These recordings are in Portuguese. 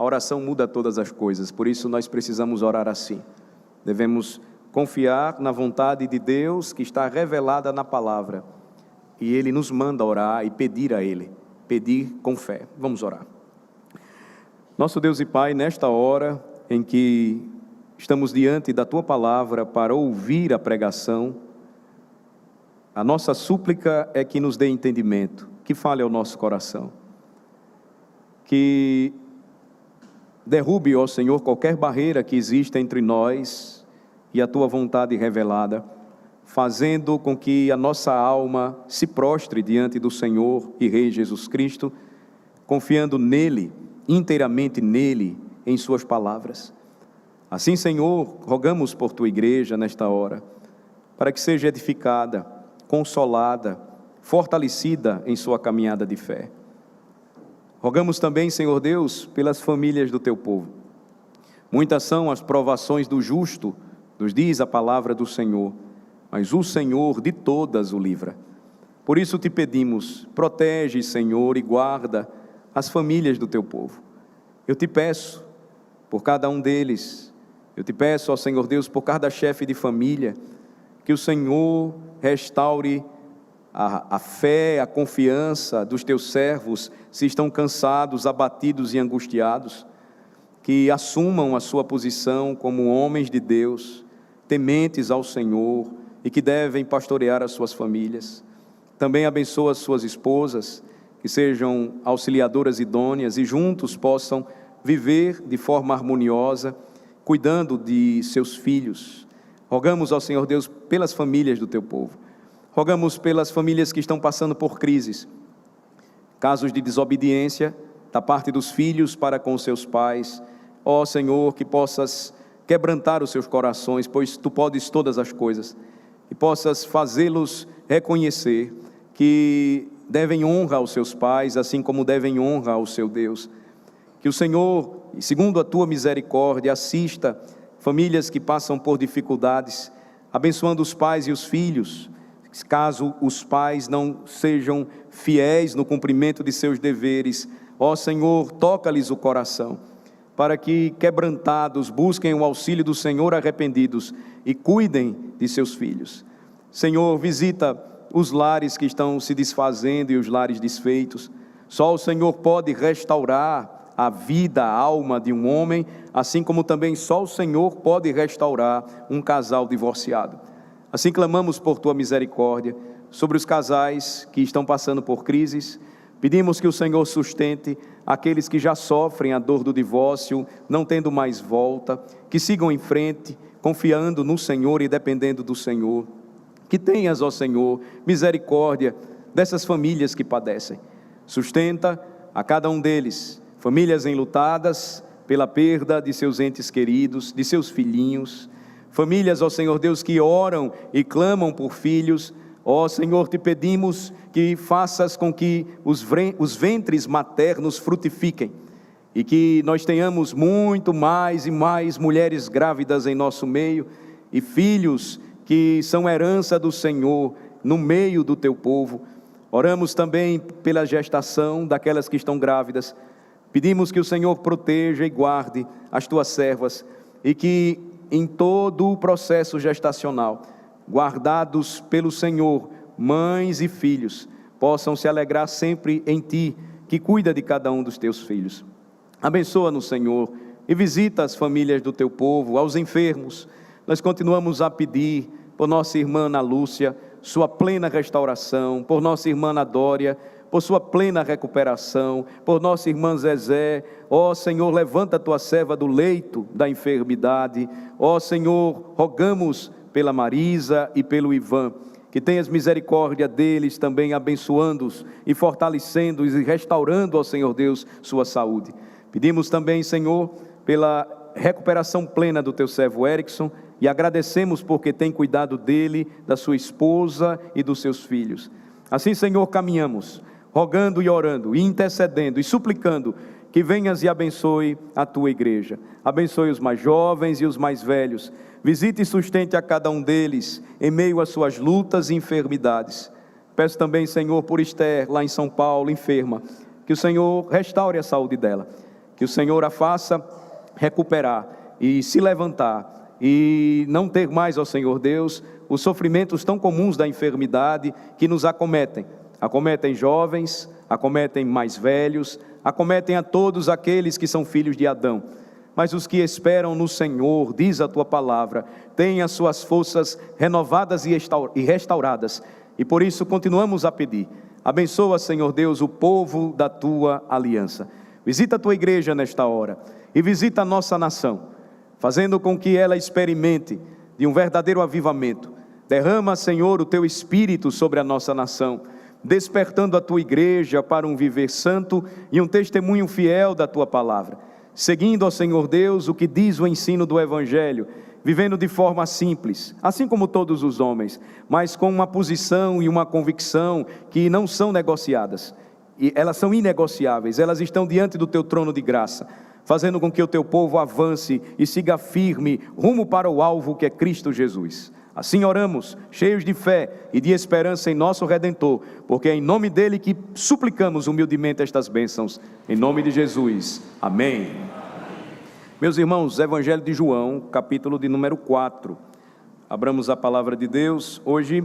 a oração muda todas as coisas. Por isso nós precisamos orar assim. Devemos confiar na vontade de Deus que está revelada na palavra. E Ele nos manda orar e pedir a Ele. Pedir com fé. Vamos orar. Nosso Deus e Pai, nesta hora em que estamos diante da Tua palavra para ouvir a pregação, a nossa súplica é que nos dê entendimento, que fale ao nosso coração, que derrube, ó Senhor, qualquer barreira que exista entre nós e a Tua vontade revelada, fazendo com que a nossa alma se prostre diante do Senhor e Rei Jesus Cristo, confiando nele, inteiramente nele, em Suas palavras. Assim, Senhor, rogamos por Tua igreja nesta hora, para que seja edificada, consolada, fortalecida em sua caminhada de fé. Rogamos também, Senhor Deus, pelas famílias do Teu povo. Muitas são as provações do justo, nos diz a palavra do Senhor, mas o Senhor de todas o livra. Por isso te pedimos, protege, Senhor, e guarda as famílias do Teu povo. Eu te peço por cada um deles, eu te peço, ó Senhor Deus, por cada chefe de família, que o Senhor restaure a fé, a confiança dos Teus servos, se estão cansados, abatidos e angustiados, que assumam a sua posição como homens de Deus, tementes ao Senhor e que devem pastorear as suas famílias. Também abençoa as suas esposas, que sejam auxiliadoras idôneas e juntos possam viver de forma harmoniosa, cuidando de seus filhos. Rogamos ao Senhor Deus pelas famílias do Teu povo. Rogamos pelas famílias que estão passando por crises, casos de desobediência da parte dos filhos para com seus pais. Ó Senhor, que possas quebrantar os seus corações, pois Tu podes todas as coisas, e possas fazê-los reconhecer que devem honra aos seus pais, assim como devem honra ao seu Deus. Que o Senhor, segundo a Tua misericórdia, assista famílias que passam por dificuldades, abençoando os pais e os filhos, caso os pais não sejam fiéis no cumprimento de seus deveres. Ó Senhor, toca-lhes o coração, para que, quebrantados, busquem o auxílio do Senhor arrependidos e cuidem de seus filhos. Senhor, visita os lares que estão se desfazendo e os lares desfeitos. Só o Senhor pode restaurar a vida, a alma de um homem, assim como também só o Senhor pode restaurar um casal divorciado. Assim clamamos por Tua misericórdia sobre os casais que estão passando por crises. Pedimos que o Senhor sustente aqueles que já sofrem a dor do divórcio, não tendo mais volta, que sigam em frente, confiando no Senhor e dependendo do Senhor. Que tenhas, ó Senhor, misericórdia dessas famílias que padecem. Sustenta a cada um deles, famílias enlutadas pela perda de seus entes queridos, de seus filhinhos, famílias, ó Senhor Deus, que oram e clamam por filhos. Ó Senhor, te pedimos que faças com que os ventres maternos frutifiquem e que nós tenhamos muito mais e mais mulheres grávidas em nosso meio e filhos que são herança do Senhor no meio do Teu povo. Oramos também pela gestação daquelas que estão grávidas. Pedimos que o Senhor proteja e guarde as Tuas servas e que em todo o processo gestacional, guardados pelo Senhor, mães e filhos, possam se alegrar sempre em Ti, que cuida de cada um dos Teus filhos. Abençoa-nos, Senhor, e visita as famílias do Teu povo, aos enfermos. Nós continuamos a pedir por nossa irmã Ana Lúcia, sua plena restauração, por nossa irmã Ana Dória, por sua plena recuperação, por nossa irmã Zezé. Ó Senhor, levanta a Tua serva do leito da enfermidade. Ó Senhor, rogamos pela Marisa e pelo Ivan, que tenhas misericórdia deles também, abençoando-os e fortalecendo-os e restaurando, ó Senhor Deus, sua saúde. Pedimos também, Senhor, pela recuperação plena do Teu servo Erickson e agradecemos porque tem cuidado dele, da sua esposa e dos seus filhos. Assim, Senhor, caminhamos, rogando e orando, e intercedendo e suplicando que venhas e abençoe a Tua igreja. Abençoe os mais jovens e os mais velhos. Visite e sustente a cada um deles em meio às suas lutas e enfermidades. Peço também, Senhor, por Esther, lá em São Paulo, enferma, que o Senhor restaure a saúde dela. que o Senhor a faça recuperar e se levantar e não ter mais, ó Senhor Deus, os sofrimentos tão comuns da enfermidade que nos acometem. Acometem jovens, acometem mais velhos, acometem a todos aqueles que são filhos de Adão. Mas os que esperam no Senhor, diz a tua palavra, têm as suas forças renovadas e restauradas. E por isso continuamos a pedir: abençoa, Senhor Deus, o povo da tua aliança. Visita a tua igreja nesta hora e visita a nossa nação, fazendo com que ela experimente de um verdadeiro avivamento. Derrama, Senhor, o teu Espírito sobre a nossa nação, despertando a tua igreja para um viver santo e um testemunho fiel da tua palavra, seguindo, ó Senhor Deus, o que diz o ensino do Evangelho, vivendo de forma simples, assim como todos os homens, mas com uma posição e uma convicção que não são negociadas, e elas são inegociáveis, elas estão diante do teu trono de graça, fazendo com que o teu povo avance e siga firme rumo para o alvo que é Cristo Jesus. Assim oramos, cheios de fé e de esperança em nosso Redentor, porque é em nome dele que suplicamos humildemente estas bênçãos, em nome de Jesus, amém. Meus irmãos, Evangelho de João, capítulo de número 4, abramos a palavra de Deus. Hoje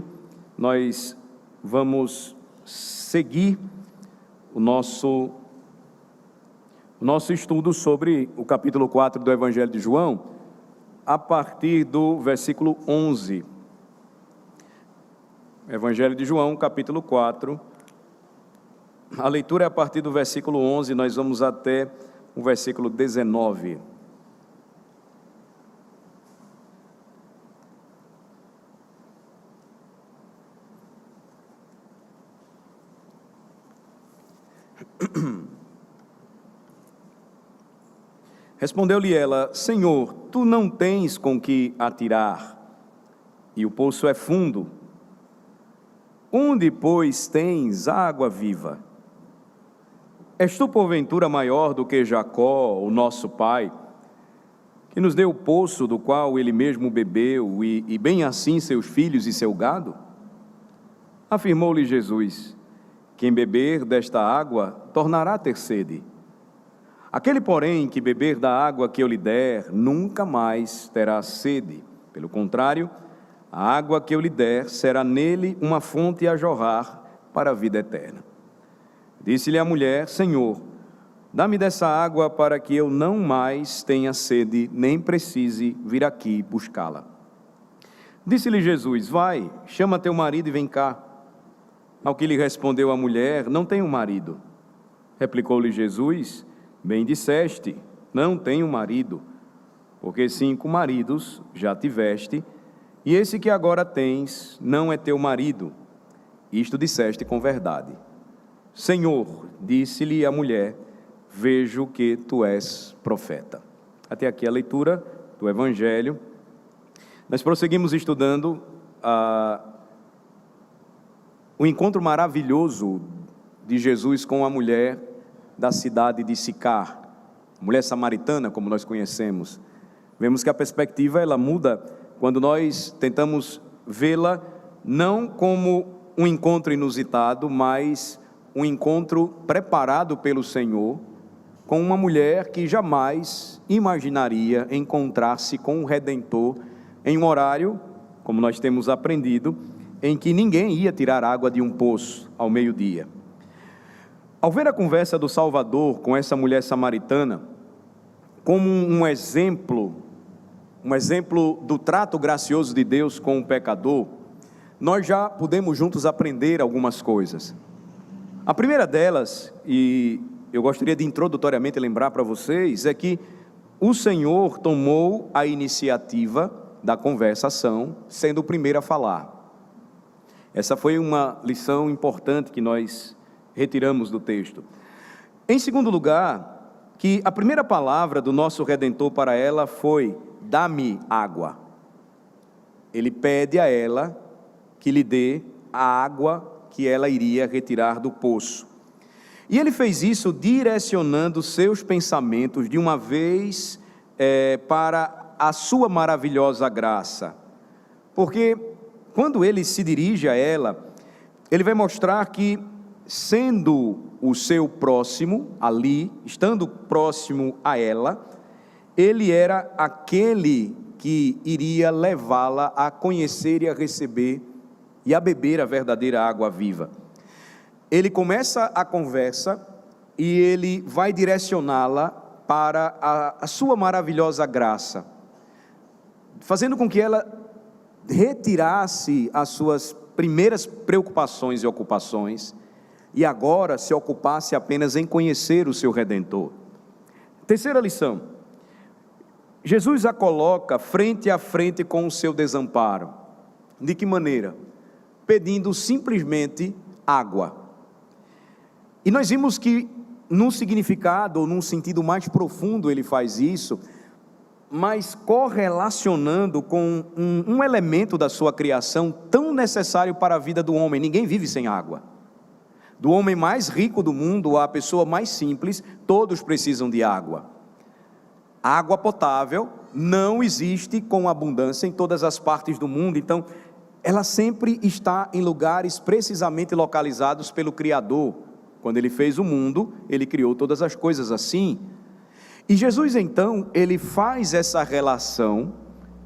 nós vamos seguir o nosso estudo sobre o capítulo 4 do Evangelho de João, a partir do versículo 11. Evangelho de João, capítulo 4, a leitura é a partir do versículo 11, nós vamos até o versículo 19. Respondeu-lhe ela: Senhor, tu não tens com que atirar, e o poço é fundo. Onde, pois, tens água viva? És tu, porventura, maior do que Jacó, o nosso pai, que nos deu o poço do qual ele mesmo bebeu, e bem assim seus filhos e seu gado? Afirmou-lhe Jesus: quem beber desta água tornará a ter sede. Aquele, porém, que beber da água que eu lhe der, nunca mais terá sede. Pelo contrário, a água que eu lhe der será nele uma fonte a jorrar para a vida eterna. Disse-lhe a mulher: Senhor, dá-me dessa água para que eu não mais tenha sede, nem precise vir aqui buscá-la. Disse-lhe Jesus: vai, chama teu marido e vem cá. Ao que lhe respondeu a mulher: não tenho marido. Replicou-lhe Jesus: bem disseste, não tenho marido, porque 5 maridos já tiveste, e esse que agora tens não é teu marido. Isto disseste com verdade. Senhor, disse-lhe a mulher, vejo que tu és profeta. Até aqui a leitura do Evangelho. Nós prosseguimos estudando o encontro maravilhoso de Jesus com a mulher da cidade de Sicar, mulher samaritana, como nós conhecemos. Vemos que a perspectiva ela muda quando nós tentamos vê-la não como um encontro inusitado, mas um encontro preparado pelo Senhor com uma mulher que jamais imaginaria encontrar-se com o Redentor em um horário, como nós temos aprendido, em que ninguém ia tirar água de um poço ao meio-dia. Ao ver a conversa do Salvador com essa mulher samaritana, como um exemplo do trato gracioso de Deus com o pecador, nós já podemos juntos aprender algumas coisas. A primeira delas, e eu gostaria de introdutoriamente lembrar para vocês, é que o Senhor tomou a iniciativa da conversação, sendo o primeiro a falar. Essa foi uma lição importante que nós retiramos do texto. Em segundo lugar, que a primeira palavra do nosso Redentor para ela foi: dá-me água. Ele pede a ela que lhe dê a água que ela iria retirar do poço. E ele fez isso direcionando seus pensamentos de uma vez para a sua maravilhosa graça. Porque quando ele se dirige a ela, ele vai mostrar que sendo o seu próximo ali, estando próximo a ela, ele era aquele que iria levá-la a conhecer e a receber e a beber a verdadeira água viva. Ele começa a conversa e ele vai direcioná-la para a sua maravilhosa graça, fazendo com que ela retirasse as suas primeiras preocupações e ocupações e agora se ocupasse apenas em conhecer o seu Redentor. Terceira lição: Jesus a coloca frente a frente com o seu desamparo. De que maneira? Pedindo simplesmente água. E nós vimos que num significado, ou num sentido mais profundo ele faz isso, mas correlacionando com um elemento da sua criação tão necessário para a vida do homem. Ninguém vive sem água. Do homem mais rico do mundo à pessoa mais simples, todos precisam de água. Água potável não existe com abundância em todas as partes do mundo, então ela sempre está em lugares precisamente localizados pelo Criador. Quando ele fez o mundo, ele criou todas as coisas assim. E Jesus então, ele faz essa relação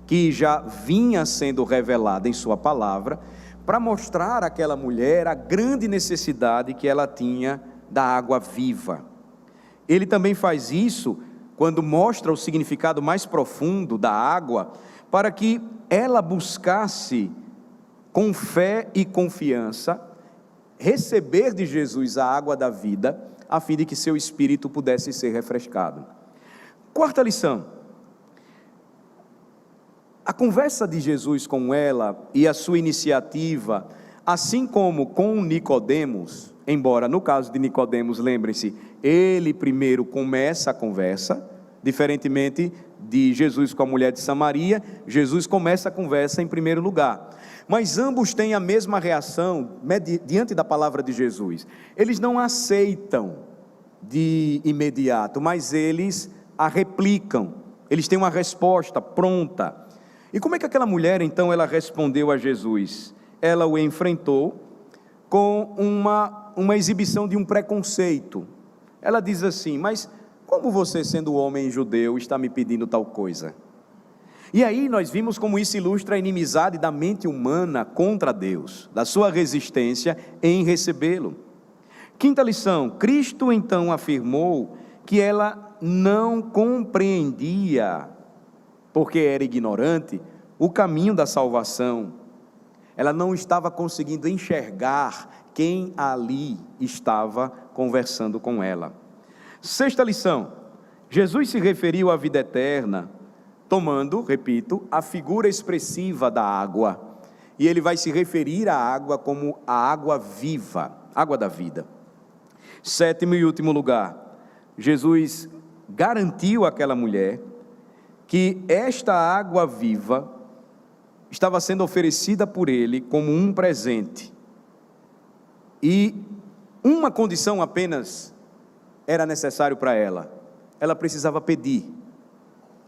que já vinha sendo revelada em sua palavra, para mostrar àquela mulher a grande necessidade que ela tinha da água viva. Ele também faz isso quando mostra o significado mais profundo da água, para que ela buscasse com fé e confiança receber de Jesus a água da vida, a fim de que seu espírito pudesse ser refrescado. Quarta lição: a conversa de Jesus com ela e a sua iniciativa, assim como com Nicodemos, embora no caso de Nicodemos, lembrem-se, ele primeiro começa a conversa, diferentemente de Jesus com a mulher de Samaria, Jesus começa a conversa em primeiro lugar. Mas ambos têm a mesma reação diante da palavra de Jesus. Eles não aceitam de imediato, mas eles a replicam. Eles têm uma resposta pronta. E como é que aquela mulher então ela respondeu a Jesus? Ela o enfrentou com uma exibição de um preconceito. Ela diz assim: mas como você, sendo homem judeu, está me pedindo tal coisa? E aí nós vimos como isso ilustra a inimizade da mente humana contra Deus, da sua resistência em recebê-lo. Quinta lição: Cristo então afirmou que ela não compreendia, porque era ignorante, o caminho da salvação. Ela não estava conseguindo enxergar quem ali estava conversando com ela. Sexta lição: Jesus se referiu à vida eterna, tomando, repito, a figura expressiva da água. E ele vai se referir à água como a água viva, água da vida. Sétimo e último lugar: Jesus garantiu àquela mulher que esta água viva estava sendo oferecida por ele como um presente. E uma condição apenas era necessário para ela: ela precisava pedir.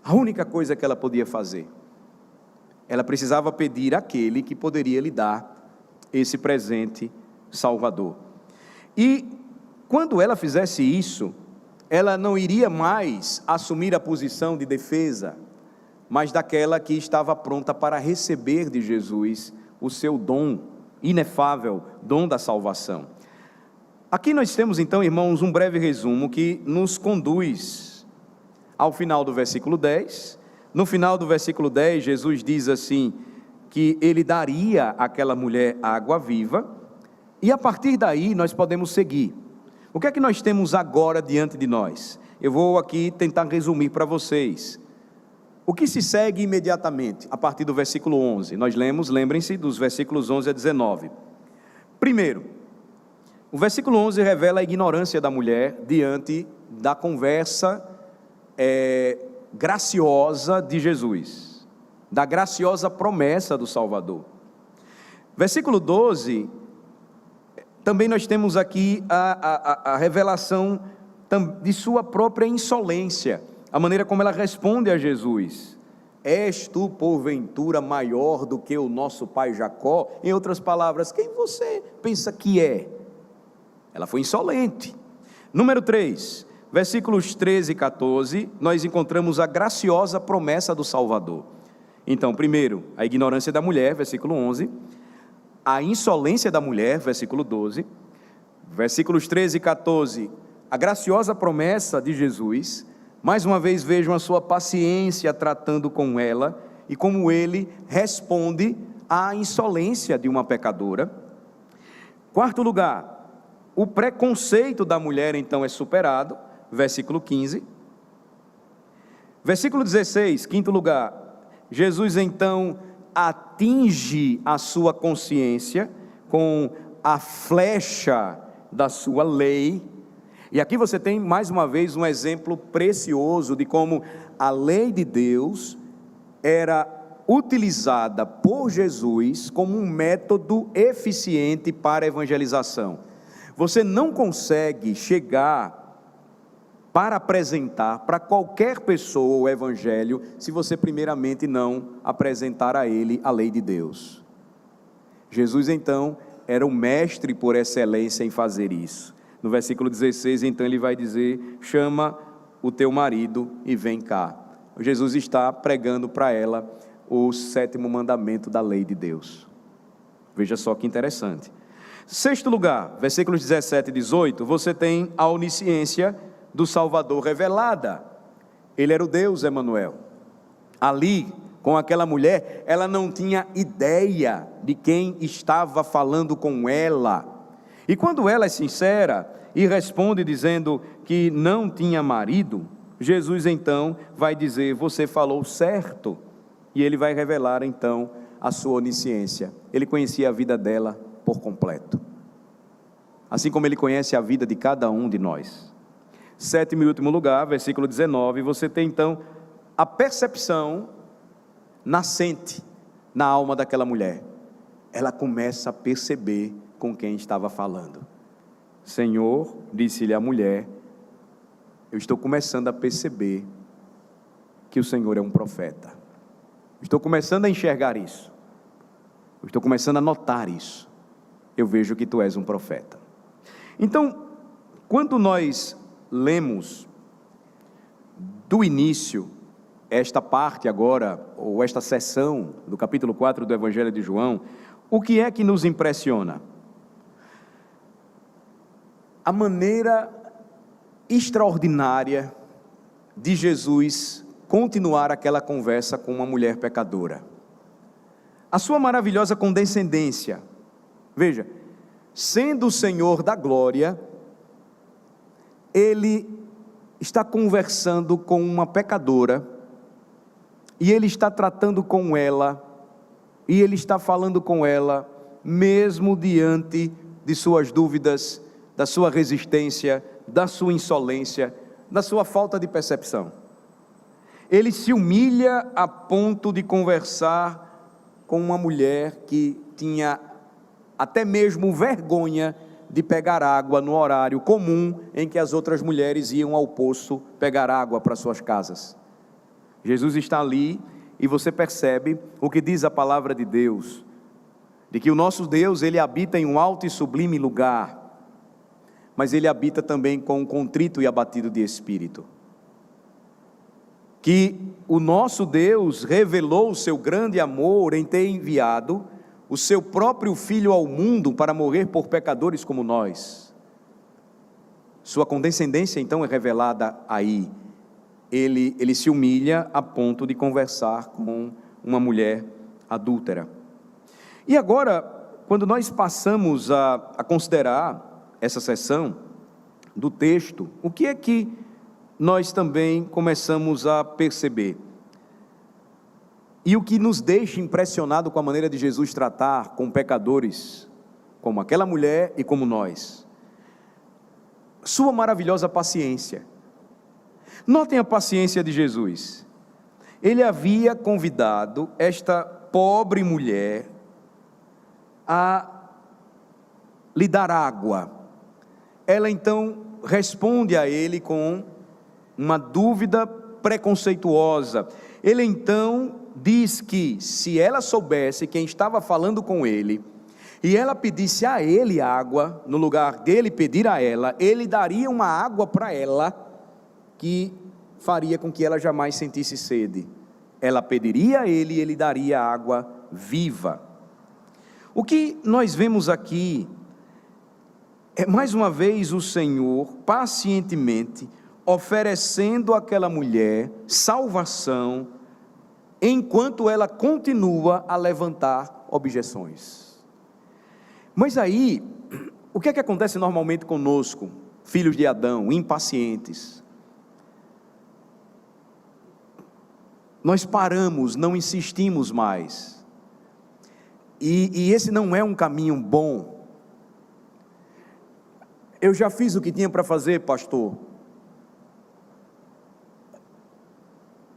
A única coisa que ela podia fazer, ela precisava pedir àquele que poderia lhe dar esse presente salvador. E quando ela fizesse isso, ela não iria mais assumir a posição de defesa, mas daquela que estava pronta para receber de Jesus o seu dom, inefável dom da salvação. Aqui nós temos então, irmãos, um breve resumo que nos conduz ao final do versículo 10. No final do versículo 10, Jesus diz assim, que ele daria àquela mulher água viva, e a partir daí nós podemos seguir. O que é que nós temos agora diante de nós? Eu vou aqui tentar resumir para vocês. O que se segue imediatamente, a partir do versículo 11? Nós lemos, lembrem-se, dos versículos 11 a 19. Primeiro, o versículo 11 revela a ignorância da mulher diante da conversa graciosa de Jesus, da graciosa promessa do Salvador. Versículo 12, também nós temos aqui a revelação de sua própria insolência, a maneira como ela responde a Jesus: és tu porventura maior do que o nosso pai Jacó? Em outras palavras, quem você pensa que é? ela foi insolente. Número 3, versículos 13 e 14, nós encontramos a graciosa promessa do Salvador. Então, primeiro, a ignorância da mulher, versículo 11, a insolência da mulher, versículo 12, versículos 13 e 14, a graciosa promessa de Jesus. Mais uma vez vejam a sua paciência tratando com ela e como ele responde à insolência de uma pecadora. Quarto lugar, o preconceito da mulher então é superado, versículo 15. Versículo 16, quinto lugar, Jesus então atinge a sua consciência com a flecha da sua lei. E aqui você tem mais uma vez um exemplo precioso de como a lei de Deus era utilizada por Jesus como um método eficiente para a evangelização. Você não consegue chegar para apresentar para qualquer pessoa o evangelho se você primeiramente não apresentar a ele a lei de Deus. Jesus então era o mestre por excelência em fazer isso. No versículo 16, então ele vai dizer: chama o teu marido e vem cá. Jesus está pregando para ela o 7º mandamento da lei de Deus. Veja só que interessante. Sexto lugar, versículos 17 e 18, você tem a onisciência do Salvador revelada. Ele era o Deus Emanuel. Ali, com aquela mulher, ela não tinha ideia de quem estava falando com ela. E quando ela é sincera e responde dizendo que não tinha marido, Jesus então vai dizer: você falou certo. E ele vai revelar então a sua onisciência. Ele conhecia a vida dela por completo, assim como ele conhece a vida de cada um de nós. Sétimo e último lugar, versículo 19, você tem então a percepção nascente na alma daquela mulher. Ela começa a perceber com quem estava falando. Senhor, disse-lhe a mulher, eu estou começando a perceber que o Senhor é um profeta. Estou começando a enxergar isso. Estou começando a notar isso. Eu vejo que tu és um profeta. Então, quando nós lemos do início esta parte agora, ou esta seção do capítulo 4 do Evangelho de João, o que é que nos impressiona? A maneira extraordinária de Jesus continuar aquela conversa com uma mulher pecadora. A sua maravilhosa condescendência. Veja, sendo o Senhor da glória, ele está conversando com uma pecadora, e ele está tratando com ela, e ele está falando com ela, mesmo diante de suas dúvidas, da sua resistência, da sua insolência, da sua falta de percepção. Ele se humilha a ponto de conversar com uma mulher que tinha até mesmo vergonha de pegar água no horário comum em que as outras mulheres iam ao poço pegar água para suas casas. Jesus está ali e você percebe o que diz a palavra de Deus, de que o nosso Deus, ele habita em um alto e sublime lugar, mas ele habita também com um contrito e abatido de espírito. Que o nosso Deus revelou o seu grande amor em ter enviado o seu próprio Filho ao mundo para morrer por pecadores como nós. Sua condescendência então é revelada aí. Ele se humilha a ponto de conversar com uma mulher adúltera. E agora, quando nós passamos a considerar essa seção do texto, o que é que nós também começamos a perceber? E o que nos deixa impressionado com a maneira de Jesus tratar com pecadores, como aquela mulher e como nós? Sua maravilhosa paciência. Notem a paciência de Jesus. Ele havia convidado esta pobre mulher a lhe dar água. Ela então responde a ele com uma dúvida preconceituosa. Ele então diz que se ela soubesse quem estava falando com ele, e ela pedisse a ele água, no lugar dele pedir a ela, ele daria uma água para ela, que faria com que ela jamais sentisse sede. Ela pediria a ele e ele daria água viva. O que nós vemos aqui é mais uma vez o Senhor pacientemente oferecendo àquela mulher salvação, enquanto ela continua a levantar objeções. Mas aí, o que é que acontece normalmente conosco, filhos de Adão, impacientes? Nós paramos, não insistimos mais, e esse não é um caminho bom. Eu já fiz o que tinha para fazer, pastor.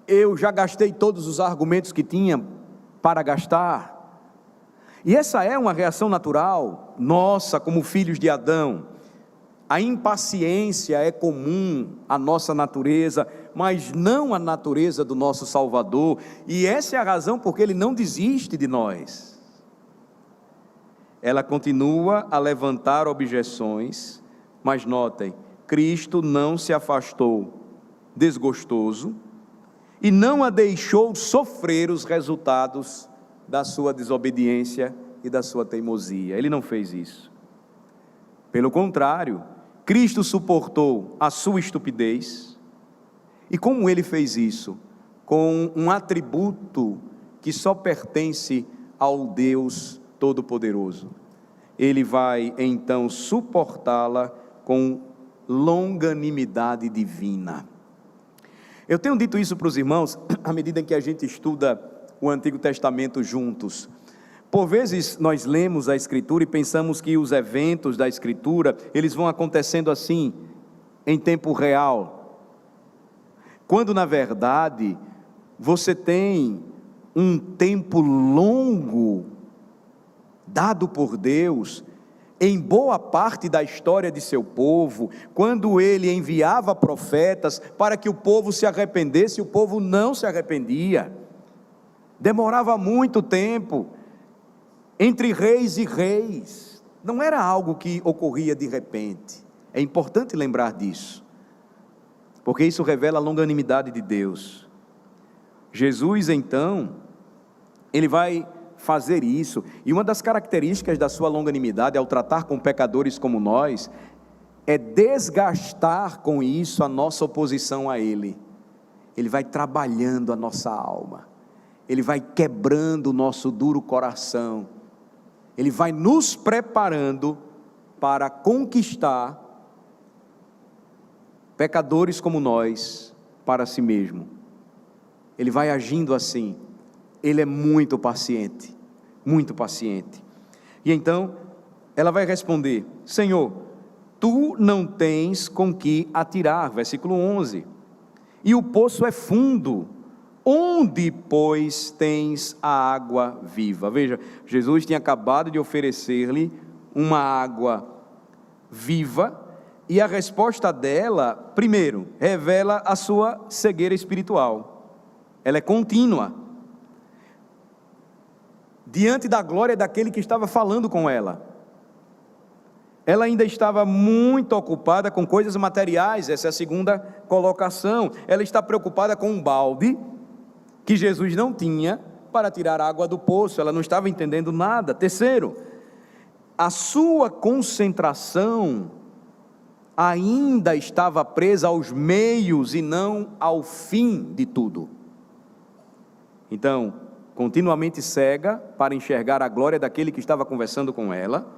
Eu já gastei todos os argumentos que tinha para gastar. E essa é uma reação natural nossa, como filhos de Adão. A impaciência é comum à nossa natureza, mas não à natureza do nosso Salvador. E essa é a razão porque Ele não desiste de nós. Ela continua a levantar objeções, mas notem, Cristo não se afastou desgostoso e não a deixou sofrer os resultados da sua desobediência e da sua teimosia. Ele não fez isso. Pelo contrário, Cristo suportou a sua estupidez. E como Ele fez isso? Com um atributo que só pertence ao Deus Todo-Poderoso. Ele vai então suportá-la com longanimidade divina. Eu tenho dito isso para os irmãos, à medida em que a gente estuda o Antigo Testamento juntos. Por vezes nós lemos a Escritura e pensamos que os eventos da Escritura, eles vão acontecendo assim, em tempo real. Quando na verdade, você tem um tempo longo, dado por Deus, em boa parte da história de seu povo, quando Ele enviava profetas para que o povo se arrependesse, o povo não se arrependia. Demorava muito tempo entre reis e reis, não era algo que ocorria de repente. É importante lembrar disso, porque isso revela a longanimidade de Deus. Jesus então, Ele vai fazer isso, e uma das características da sua longanimidade ao tratar com pecadores como nós, é desgastar com isso a nossa oposição a Ele. Ele vai trabalhando a nossa alma, Ele vai quebrando o nosso duro coração, Ele vai nos preparando para conquistar pecadores como nós para si mesmo. Ele vai agindo assim. Ele é muito paciente, muito paciente. E então, ela vai responder: Senhor, Tu não tens com que atirar, versículo 11, e o poço é fundo, onde, pois, tens a água viva? Veja, Jesus tinha acabado de oferecer-lhe uma água viva, e a resposta dela, primeiro, revela a sua cegueira espiritual. Ela é contínua, diante da glória daquele que estava falando com ela. Ela ainda estava muito ocupada com coisas materiais, essa é a segunda colocação. Ela está preocupada com um balde, que Jesus não tinha, para tirar água do poço, ela não estava entendendo nada. Terceiro, a sua concentração ainda estava presa aos meios e não ao fim de tudo. Então, continuamente cega para enxergar a glória daquele que estava conversando com ela,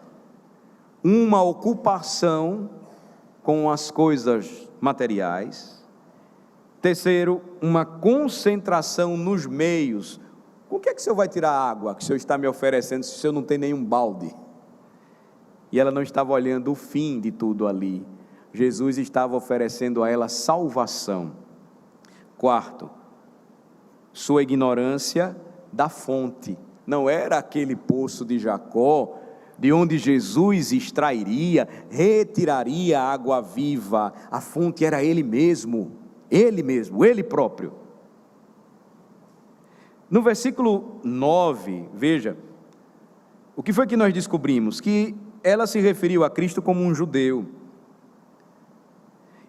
uma ocupação com as coisas materiais. Terceiro, uma concentração nos meios. Com que é que o senhor vai tirar a água que o senhor está me oferecendo se o senhor não tem nenhum balde? E ela não estava olhando o fim de tudo ali. Jesus estava oferecendo a ela salvação. Quarto, sua ignorância da fonte. Não era aquele poço de Jacó, de onde Jesus extrairia, retiraria a água viva. A fonte era Ele mesmo, Ele próprio. No versículo 9, veja, O que foi que nós descobrimos? Que ela se referiu a Cristo como um judeu.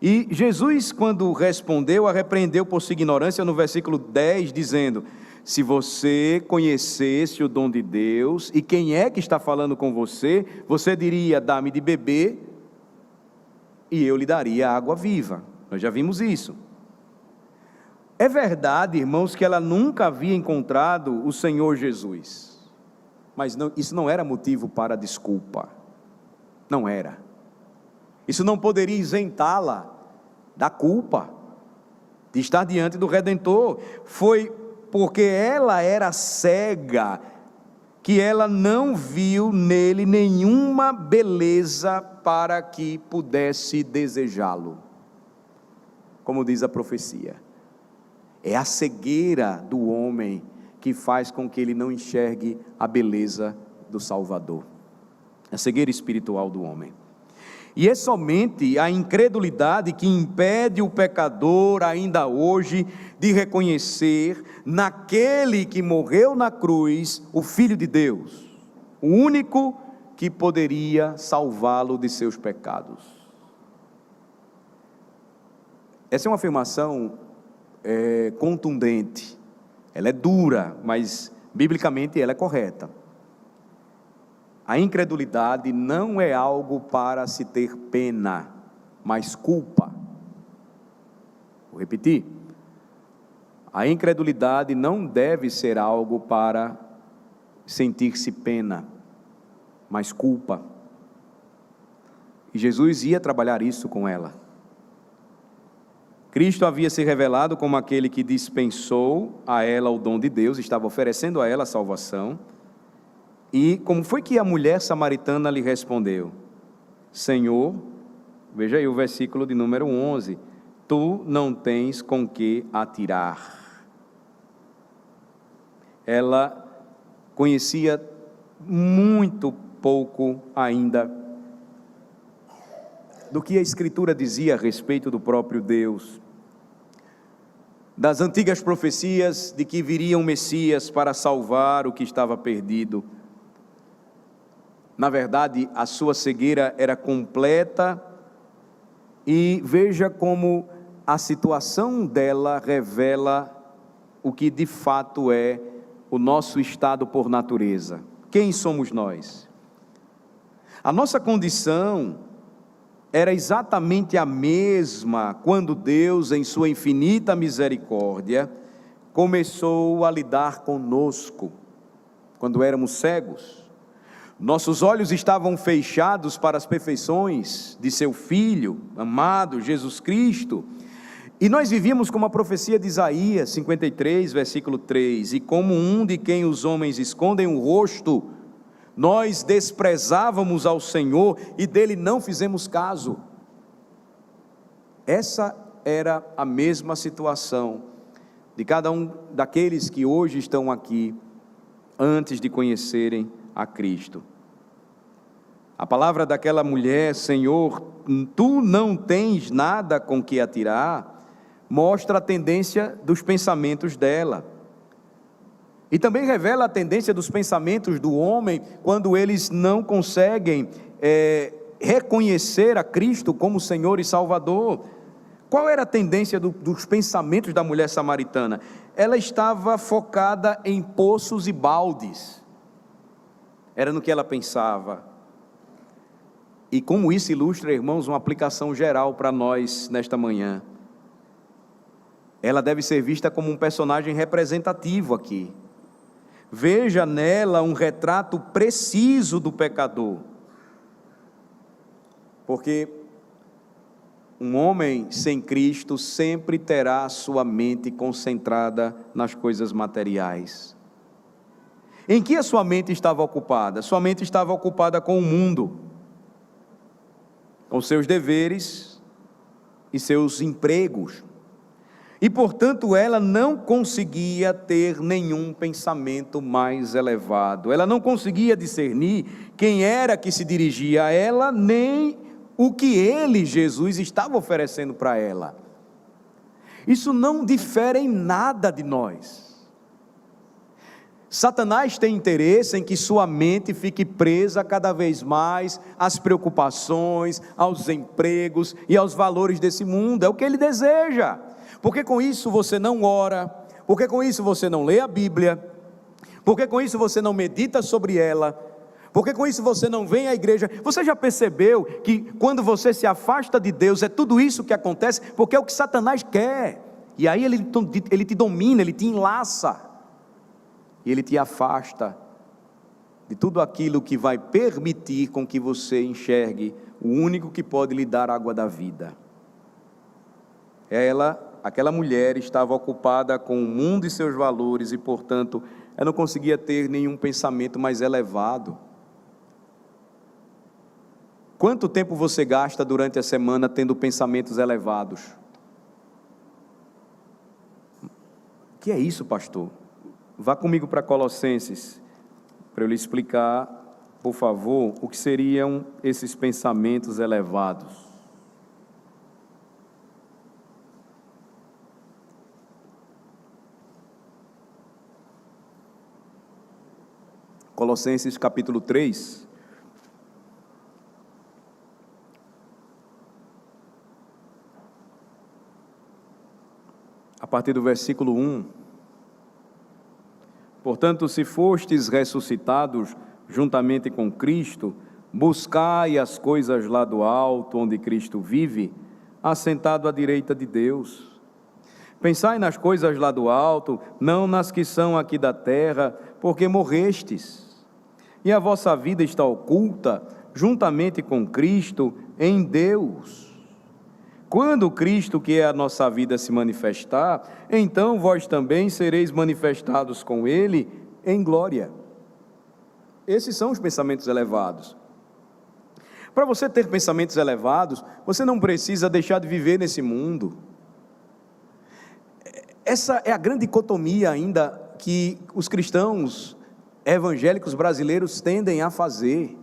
E Jesus, quando respondeu, a repreendeu por sua ignorância no versículo 10, dizendo: se você conhecesse o dom de Deus, e quem é que está falando com você, você diria: dá-me de beber, e eu lhe daria água viva. Nós já vimos isso. É verdade, irmãos, que ela nunca havia encontrado o Senhor Jesus. Mas isso não era motivo para desculpa. Não era. Isso não poderia isentá-la da culpa de estar diante do Redentor. Foi porque ela era cega que ela não viu nele nenhuma beleza para que pudesse desejá-lo. Como diz a profecia, é a cegueira do homem que faz com que ele não enxergue a beleza do Salvador, a cegueira espiritual do homem. E é somente a incredulidade que impede o pecador ainda hoje de reconhecer naquele que morreu na cruz o Filho de Deus, o único que poderia salvá-lo de seus pecados. Essa é uma afirmação contundente, ela é dura, mas biblicamente ela é correta. A incredulidade não é algo para se ter pena, mas culpa. Vou repetir. A incredulidade não deve ser algo para sentir-se pena, mas culpa. E Jesus ia trabalhar isso com ela. Cristo havia se revelado como aquele que dispensou a ela o dom de Deus, estava oferecendo a ela a salvação. E como foi que a mulher samaritana lhe respondeu? Senhor, veja aí o versículo de número 11, tu não tens com que atirar. Ela conhecia muito pouco ainda do que a Escritura dizia a respeito do próprio Deus, das antigas profecias de que viria um Messias para salvar o que estava perdido. Na verdade, a sua cegueira era completa, e veja como a situação dela revela o que de fato é o nosso estado por natureza. Quem somos nós? A nossa condição era exatamente a mesma quando Deus, em sua infinita misericórdia, começou a lidar conosco, quando éramos cegos. Nossos olhos estavam fechados para as perfeições de seu Filho amado, Jesus Cristo, e nós vivíamos como a profecia de Isaías 53, versículo 3, e como um de quem os homens escondem o rosto, nós desprezávamos ao Senhor e dele não fizemos caso. Essa era a mesma situação de cada um daqueles que hoje estão aqui, antes de conhecerem a Cristo. A palavra daquela mulher, Senhor, tu não tens nada com que atirar, mostra a tendência dos pensamentos dela. E também revela a tendência dos pensamentos do homem, quando eles não conseguem reconhecer a Cristo como Senhor e Salvador. Qual era a tendência dos pensamentos da mulher samaritana? Ela estava focada em poços e baldes. Era no que ela pensava. E como isso ilustra, irmãos, uma aplicação geral para nós nesta manhã. Ela deve ser vista como um personagem representativo aqui. Veja nela um retrato preciso do pecador. Porque um homem sem Cristo sempre terá a sua mente concentrada nas coisas materiais. Em que a sua mente estava ocupada? Sua mente estava ocupada com o mundo, com seus deveres e seus empregos. E portanto ela não conseguia ter nenhum pensamento mais elevado. Ela não conseguia discernir quem era que se dirigia a ela, nem o que ele, Jesus, estava oferecendo para ela. Isso não difere em nada de nós. Satanás tem interesse em que sua mente fique presa cada vez mais às preocupações, aos empregos e aos valores desse mundo. É o que ele deseja. Porque com isso você não ora, porque com isso você não lê a Bíblia, porque com isso você não medita sobre ela, porque com isso você não vem à igreja. Você já percebeu que quando você se afasta de Deus, é tudo isso que acontece? Porque é o que Satanás quer. E aí ele te domina, ele te enlaça. E ele te afasta de tudo aquilo que vai permitir com que você enxergue o único que pode lhe dar água da vida. Aquela mulher estava ocupada com o mundo e seus valores e, portanto, ela não conseguia ter nenhum pensamento mais elevado. Quanto tempo você gasta durante a semana tendo pensamentos elevados? O que é isso, pastor? Vá comigo para Colossenses, para eu lhe explicar, por favor, o que seriam esses pensamentos elevados. Colossenses capítulo 3. A partir do versículo 1. Portanto, se fostes ressuscitados juntamente com Cristo, buscai as coisas lá do alto, onde Cristo vive, assentado à direita de Deus. Pensai nas coisas lá do alto, não nas que são aqui da terra, porque morrestes, e a vossa vida está oculta, juntamente com Cristo, em Deus. Quando Cristo, que é a nossa vida, se manifestar, então vós também sereis manifestados com Ele em glória. Esses são os pensamentos elevados. Para você ter pensamentos elevados, você não precisa deixar de viver nesse mundo. Essa é a grande dicotomia ainda que os cristãos evangélicos brasileiros tendem a fazer.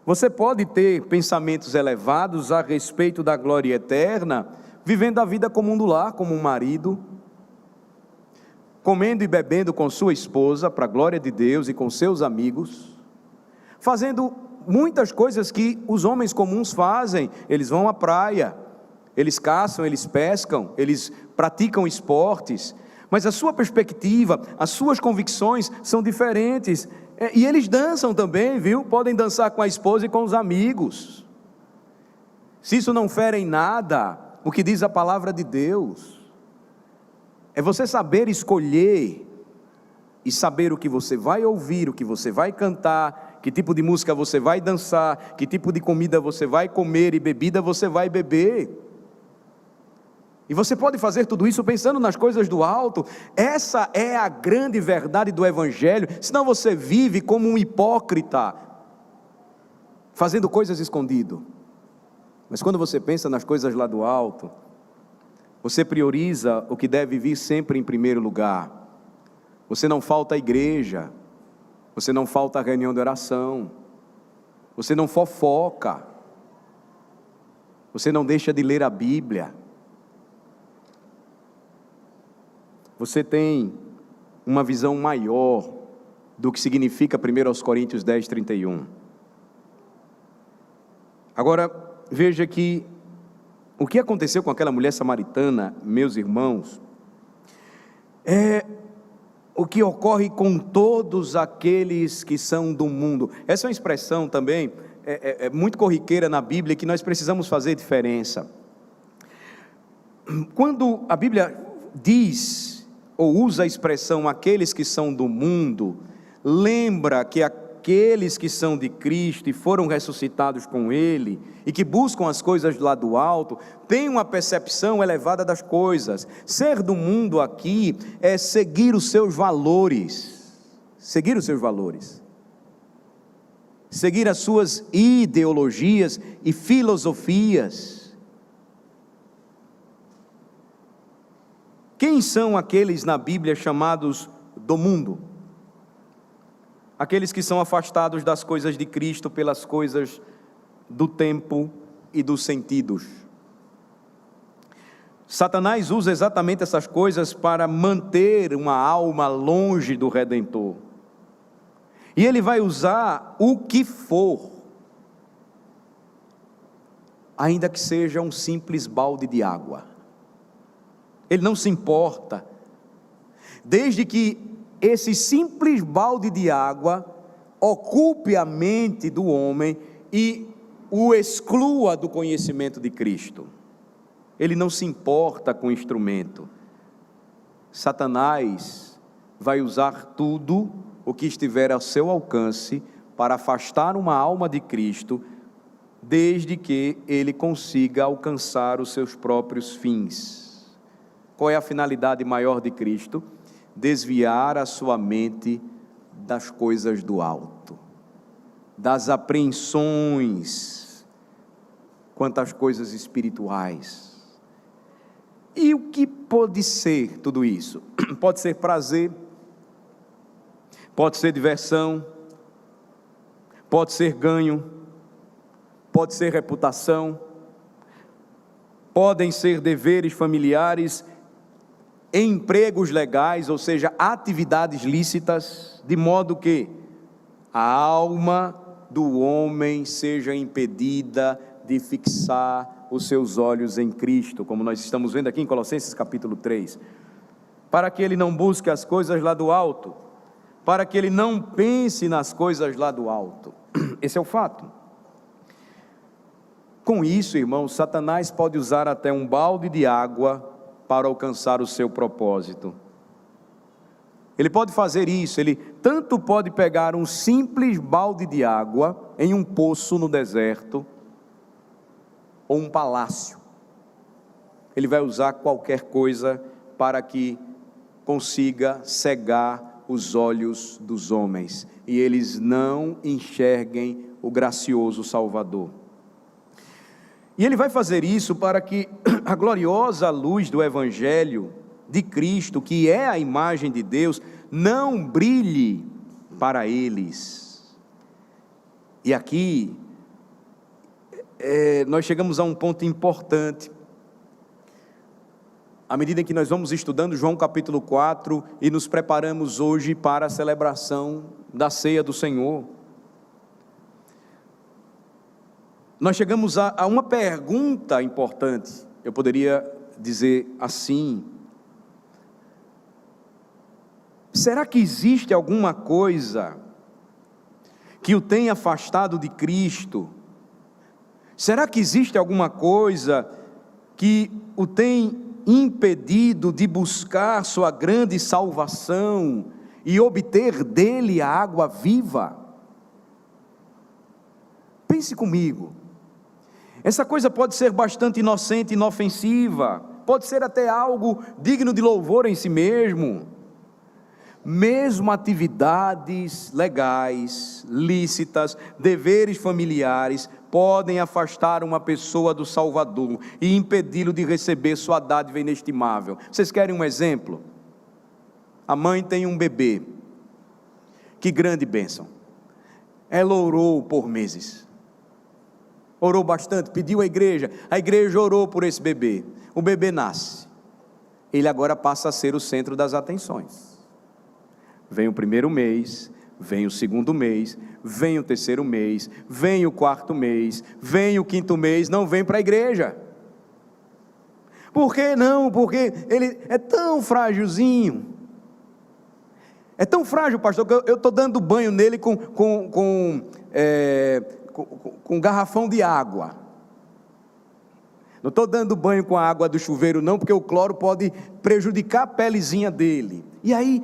Você pode ter pensamentos elevados a respeito da glória eterna, vivendo a vida como um lar, como um marido, comendo e bebendo com sua esposa, para a glória de Deus, e com seus amigos, fazendo muitas coisas que os homens comuns fazem. Eles vão à praia, eles caçam, eles pescam, eles praticam esportes, mas a sua perspectiva, as suas convicções são diferentes. E eles dançam também, viu? Podem dançar com a esposa e com os amigos. Se isso não fere em nada o que diz a palavra de Deus, é você saber escolher e saber o que você vai ouvir, o que você vai cantar, que tipo de música você vai dançar, que tipo de comida você vai comer e bebida você vai beber. E você pode fazer tudo isso pensando nas coisas do alto. Essa é a grande verdade do Evangelho. Senão você vive como um hipócrita, fazendo coisas escondido. Mas quando você pensa nas coisas lá do alto, você prioriza o que deve vir sempre em primeiro lugar. Você não falta à igreja, você não falta à reunião de oração, você não fofoca, você não deixa de ler a Bíblia. Você tem uma visão maior do que significa 1 Coríntios 10, 31. Agora, veja que o que aconteceu com aquela mulher samaritana, meus irmãos, é o que ocorre com todos aqueles que são do mundo. Essa é uma expressão também muito corriqueira na Bíblia, que nós precisamos fazer diferença. Quando a Bíblia diz ou usa a expressão aqueles que são do mundo, lembra que aqueles que são de Cristo e foram ressuscitados com Ele, e que buscam as coisas lá do alto, têm uma percepção elevada das coisas. Ser do mundo aqui é seguir os seus valores, seguir as suas ideologias e filosofias. Quem são aqueles na Bíblia chamados do mundo? Aqueles que são afastados das coisas de Cristo pelas coisas do tempo e dos sentidos. Satanás usa exatamente essas coisas para manter uma alma longe do Redentor. E ele vai usar o que for, ainda que seja um simples balde de água. Ele não se importa, desde que esse simples balde de água ocupe a mente do homem e o exclua do conhecimento de Cristo. Ele não se importa com o instrumento. Satanás vai usar tudo o que estiver ao seu alcance para afastar uma alma de Cristo, desde que ele consiga alcançar os seus próprios fins. Qual é a finalidade maior de Cristo? Desviar a sua mente das coisas do alto, das apreensões quanto às coisas espirituais. E o que pode ser tudo isso? Pode ser prazer, pode ser diversão, pode ser ganho, pode ser reputação, podem ser deveres familiares, empregos legais, ou seja, atividades lícitas, de modo que a alma do homem seja impedida de fixar os seus olhos em Cristo, como nós estamos vendo aqui em Colossenses capítulo 3, para que ele não busque as coisas lá do alto, para que ele não pense nas coisas lá do alto. Esse é o fato. Com isso, irmãos, Satanás pode usar até um balde de água para alcançar o seu propósito. Ele pode fazer isso, ele tanto pode pegar um simples balde de água em um poço no deserto, ou um palácio. Ele vai usar qualquer coisa para que consiga cegar os olhos dos homens, e eles não enxerguem o gracioso Salvador. E ele vai fazer isso para que a gloriosa luz do Evangelho de Cristo, que é a imagem de Deus, não brilhe para eles. E aqui, nós chegamos a um ponto importante, à medida em que nós vamos estudando João capítulo 4, e nos preparamos hoje para a celebração da ceia do Senhor. Nós chegamos a uma pergunta importante, eu poderia dizer assim: será que existe alguma coisa que o tenha afastado de Cristo? Será que existe alguma coisa que o tem impedido de buscar sua grande salvação e obter dele a água viva? Pense comigo. Essa coisa pode ser bastante inocente, inofensiva, pode ser até algo digno de louvor em si mesmo. Mesmo atividades legais, lícitas, deveres familiares, podem afastar uma pessoa do Salvador e impedi-lo de receber sua dádiva inestimável. Vocês querem um exemplo? A mãe tem um bebê, que grande bênção. Ela orou por meses, orou bastante, pediu à igreja, a igreja orou por esse bebê, o bebê nasce, ele agora passa a ser o centro das atenções. Vem o primeiro mês, vem o segundo mês, vem o terceiro mês, vem o quarto mês, vem o quinto mês, não vem para a igreja. Por que não? Porque ele é tão frágilzinho, é tão frágil, pastor, que eu estou dando banho nele com garrafão de água. Não estou dando banho com a água do chuveiro não, porque o cloro pode prejudicar a pelezinha dele. E aí,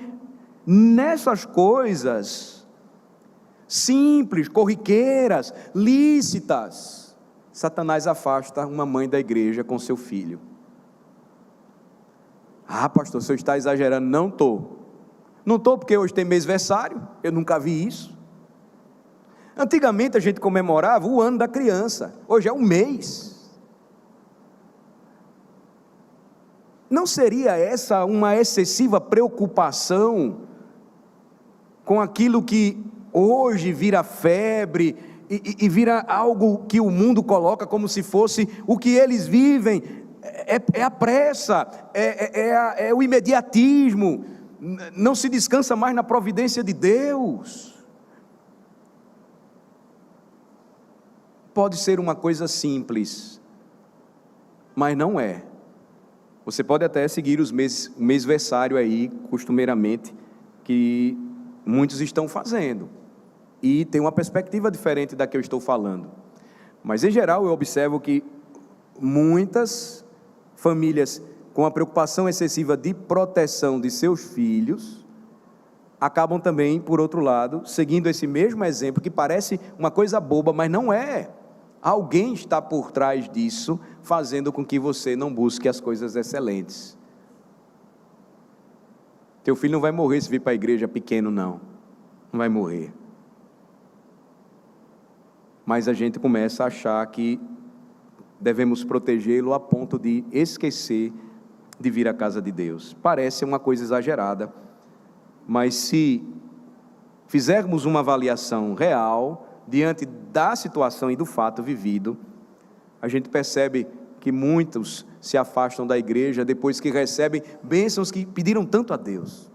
nessas coisas simples, corriqueiras, lícitas, Satanás afasta uma mãe da igreja com seu filho. Ah, pastor, o senhor está exagerando. Não estou. Não estou, porque hoje tem mêsversário, eu nunca vi isso. Antigamente a gente comemorava o ano da criança, hoje é um mês. Não seria essa uma excessiva preocupação com aquilo que hoje vira febre e vira algo que o mundo coloca como se fosse o que eles vivem? é a pressa, é o imediatismo, não se descansa mais na providência de Deus. Pode ser uma coisa simples, mas não é. Você pode até seguir o mêsversário aí, costumeiramente, que muitos estão fazendo, e tem uma perspectiva diferente da que eu estou falando. Mas, em geral, eu observo que muitas famílias com a preocupação excessiva de proteção de seus filhos, acabam também, por outro lado, seguindo esse mesmo exemplo, que parece uma coisa boba, mas não é. Alguém está por trás disso, fazendo com que você não busque as coisas excelentes. Teu filho não vai morrer se vir para a igreja pequeno, não vai morrer. Mas a gente começa a achar que devemos protegê-lo a ponto de esquecer de vir à casa de Deus. Parece uma coisa exagerada, mas se fizermos uma avaliação real, diante da situação e do fato vivido, a gente percebe que muitos se afastam da igreja depois que recebem bênçãos que pediram tanto a Deus.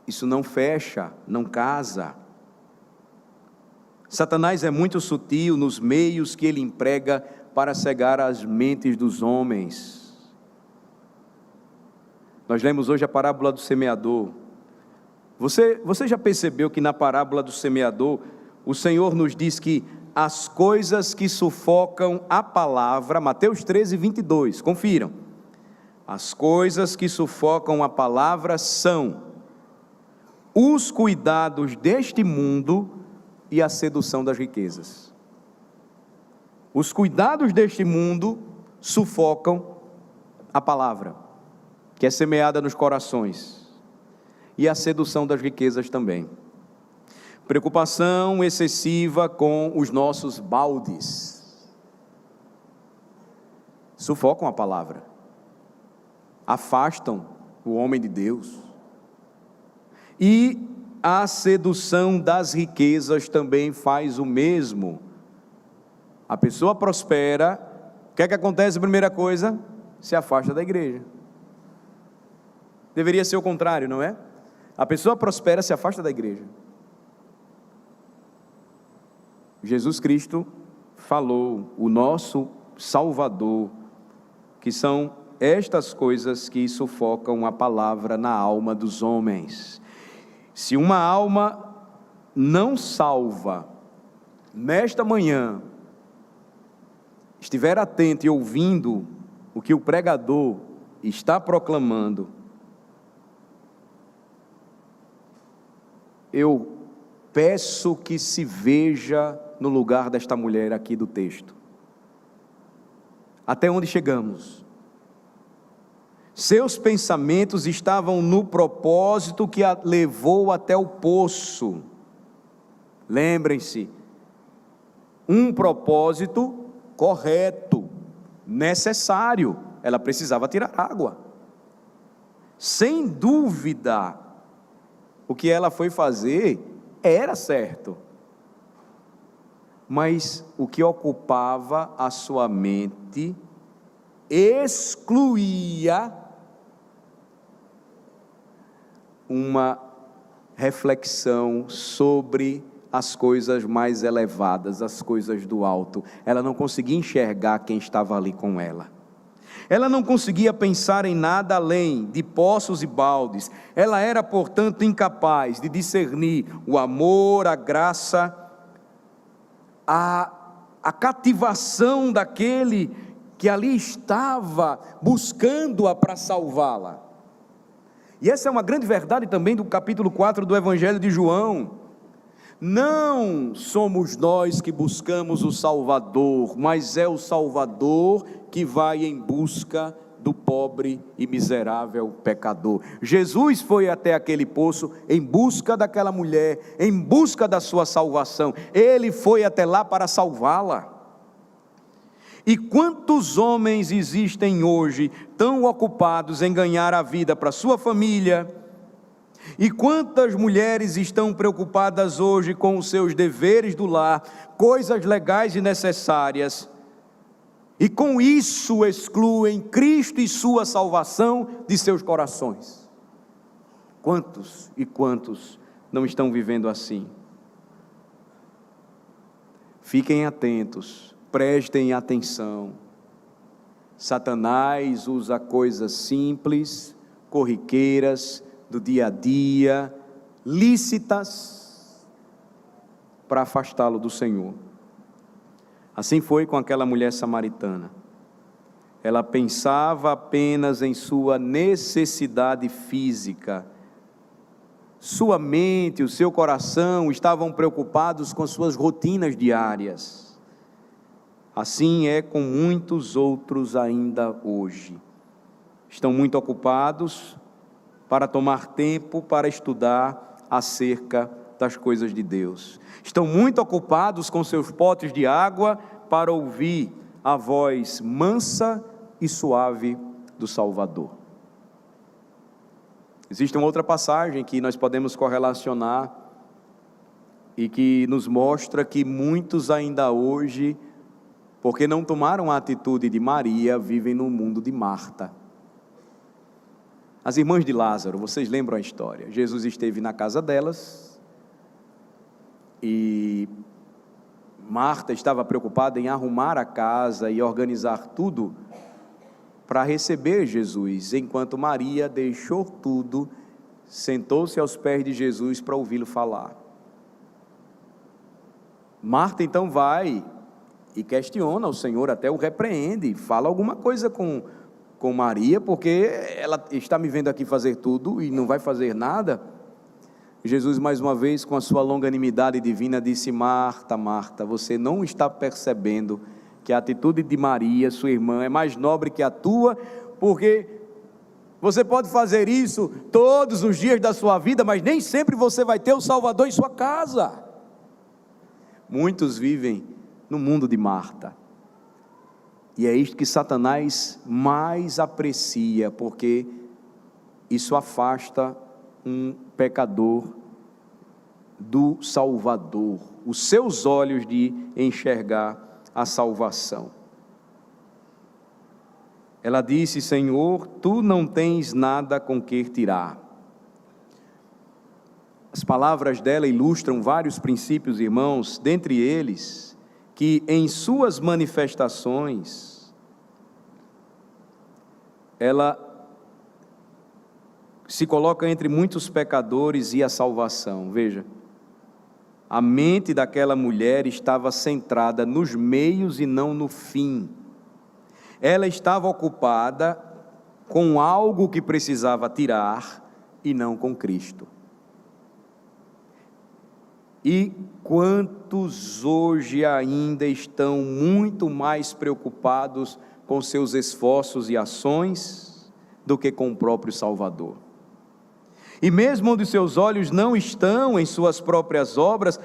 Isso não fecha, não casa. Satanás é muito sutil nos meios que ele emprega para cegar as mentes dos homens. Nós lemos hoje a parábola do semeador. Você já percebeu que na parábola do semeador, o Senhor nos diz que as coisas que sufocam a palavra, Mateus 13, 22, confiram. As coisas que sufocam a palavra são os cuidados deste mundo e a sedução das riquezas. Os cuidados deste mundo sufocam a palavra, que é semeada nos corações, e a sedução das riquezas também. Preocupação excessiva com os nossos baldes, sufocam a palavra, afastam o homem de Deus, e a sedução das riquezas também faz o mesmo. A pessoa prospera, o que é que acontece? Primeira coisa, se afasta da igreja. Deveria ser o contrário, não é? A pessoa prospera, se afasta da igreja. Jesus Cristo falou, o nosso Salvador, que são estas coisas que sufocam a palavra na alma dos homens. Se uma alma não salva, nesta manhã, estiver atento e ouvindo o que o pregador está proclamando, eu peço que se veja no lugar desta mulher aqui do texto. Até onde chegamos? Seus pensamentos estavam no propósito que a levou até o poço. Lembrem-se, um propósito correto, necessário. Ela precisava tirar água. Sem dúvida, o que ela foi fazer era certo. Mas o que ocupava a sua mente excluía uma reflexão sobre as coisas mais elevadas, as coisas do alto. Ela não conseguia enxergar quem estava ali com ela. Ela não conseguia pensar em nada além de poços e baldes. Ela era, portanto, incapaz de discernir o amor, a graça, a cativação daquele que ali estava buscando-a para salvá-la. E essa é uma grande verdade também do capítulo 4 do Evangelho de João. Não somos nós que buscamos o Salvador, mas é o Salvador que vai em busca do pobre e miserável pecador. Jesus foi até aquele poço em busca daquela mulher, em busca da sua salvação. Ele foi até lá para salvá-la. E quantos homens existem hoje tão ocupados em ganhar a vida para sua família, e quantas mulheres estão preocupadas hoje com os seus deveres do lar, coisas legais e necessárias, e com isso excluem Cristo e sua salvação de seus corações. Quantos e quantos não estão vivendo assim? Fiquem atentos, prestem atenção. Satanás usa coisas simples, corriqueiras, do dia a dia, lícitas, para afastá-lo do Senhor. Assim foi com aquela mulher samaritana. Ela pensava apenas em sua necessidade física. Sua mente, o seu coração estavam preocupados com suas rotinas diárias. Assim é com muitos outros ainda hoje. Estão muito ocupados para tomar tempo para estudar acerca das coisas de Deus. Estão muito ocupados com seus potes de água para ouvir a voz mansa e suave do Salvador. Existe uma outra passagem que nós podemos correlacionar e que nos mostra que muitos ainda hoje, porque não tomaram a atitude de Maria, vivem no mundo de Marta. As irmãs de Lázaro, vocês lembram a história? Jesus esteve na casa delas e Marta estava preocupada em arrumar a casa e organizar tudo para receber Jesus, enquanto Maria deixou tudo, sentou-se aos pés de Jesus para ouvi-lo falar. Marta então vai e questiona o Senhor, até o repreende, fala alguma coisa com Maria, porque ela está me vendo aqui fazer tudo e não vai fazer nada. Jesus, mais uma vez, com a sua longanimidade divina, disse: Marta, Marta, você não está percebendo que a atitude de Maria, sua irmã, é mais nobre que a tua, porque você pode fazer isso todos os dias da sua vida, mas nem sempre você vai ter o Salvador em sua casa. Muitos vivem no mundo de Marta, e é isto que Satanás mais aprecia, porque isso afasta um pecador do Salvador, os seus olhos de enxergar a salvação. Ela disse: Senhor, tu não tens nada com que tirar. As palavras dela ilustram vários princípios, irmãos, dentre eles, que em suas manifestações, ela se coloca entre muitos pecadores e a salvação. Veja, a mente daquela mulher estava centrada nos meios e não no fim. Ela estava ocupada com algo que precisava tirar e não com Cristo. E quantos hoje ainda estão muito mais preocupados com seus esforços e ações do que com o próprio Salvador? E mesmo onde seus olhos não estão em suas próprias obras,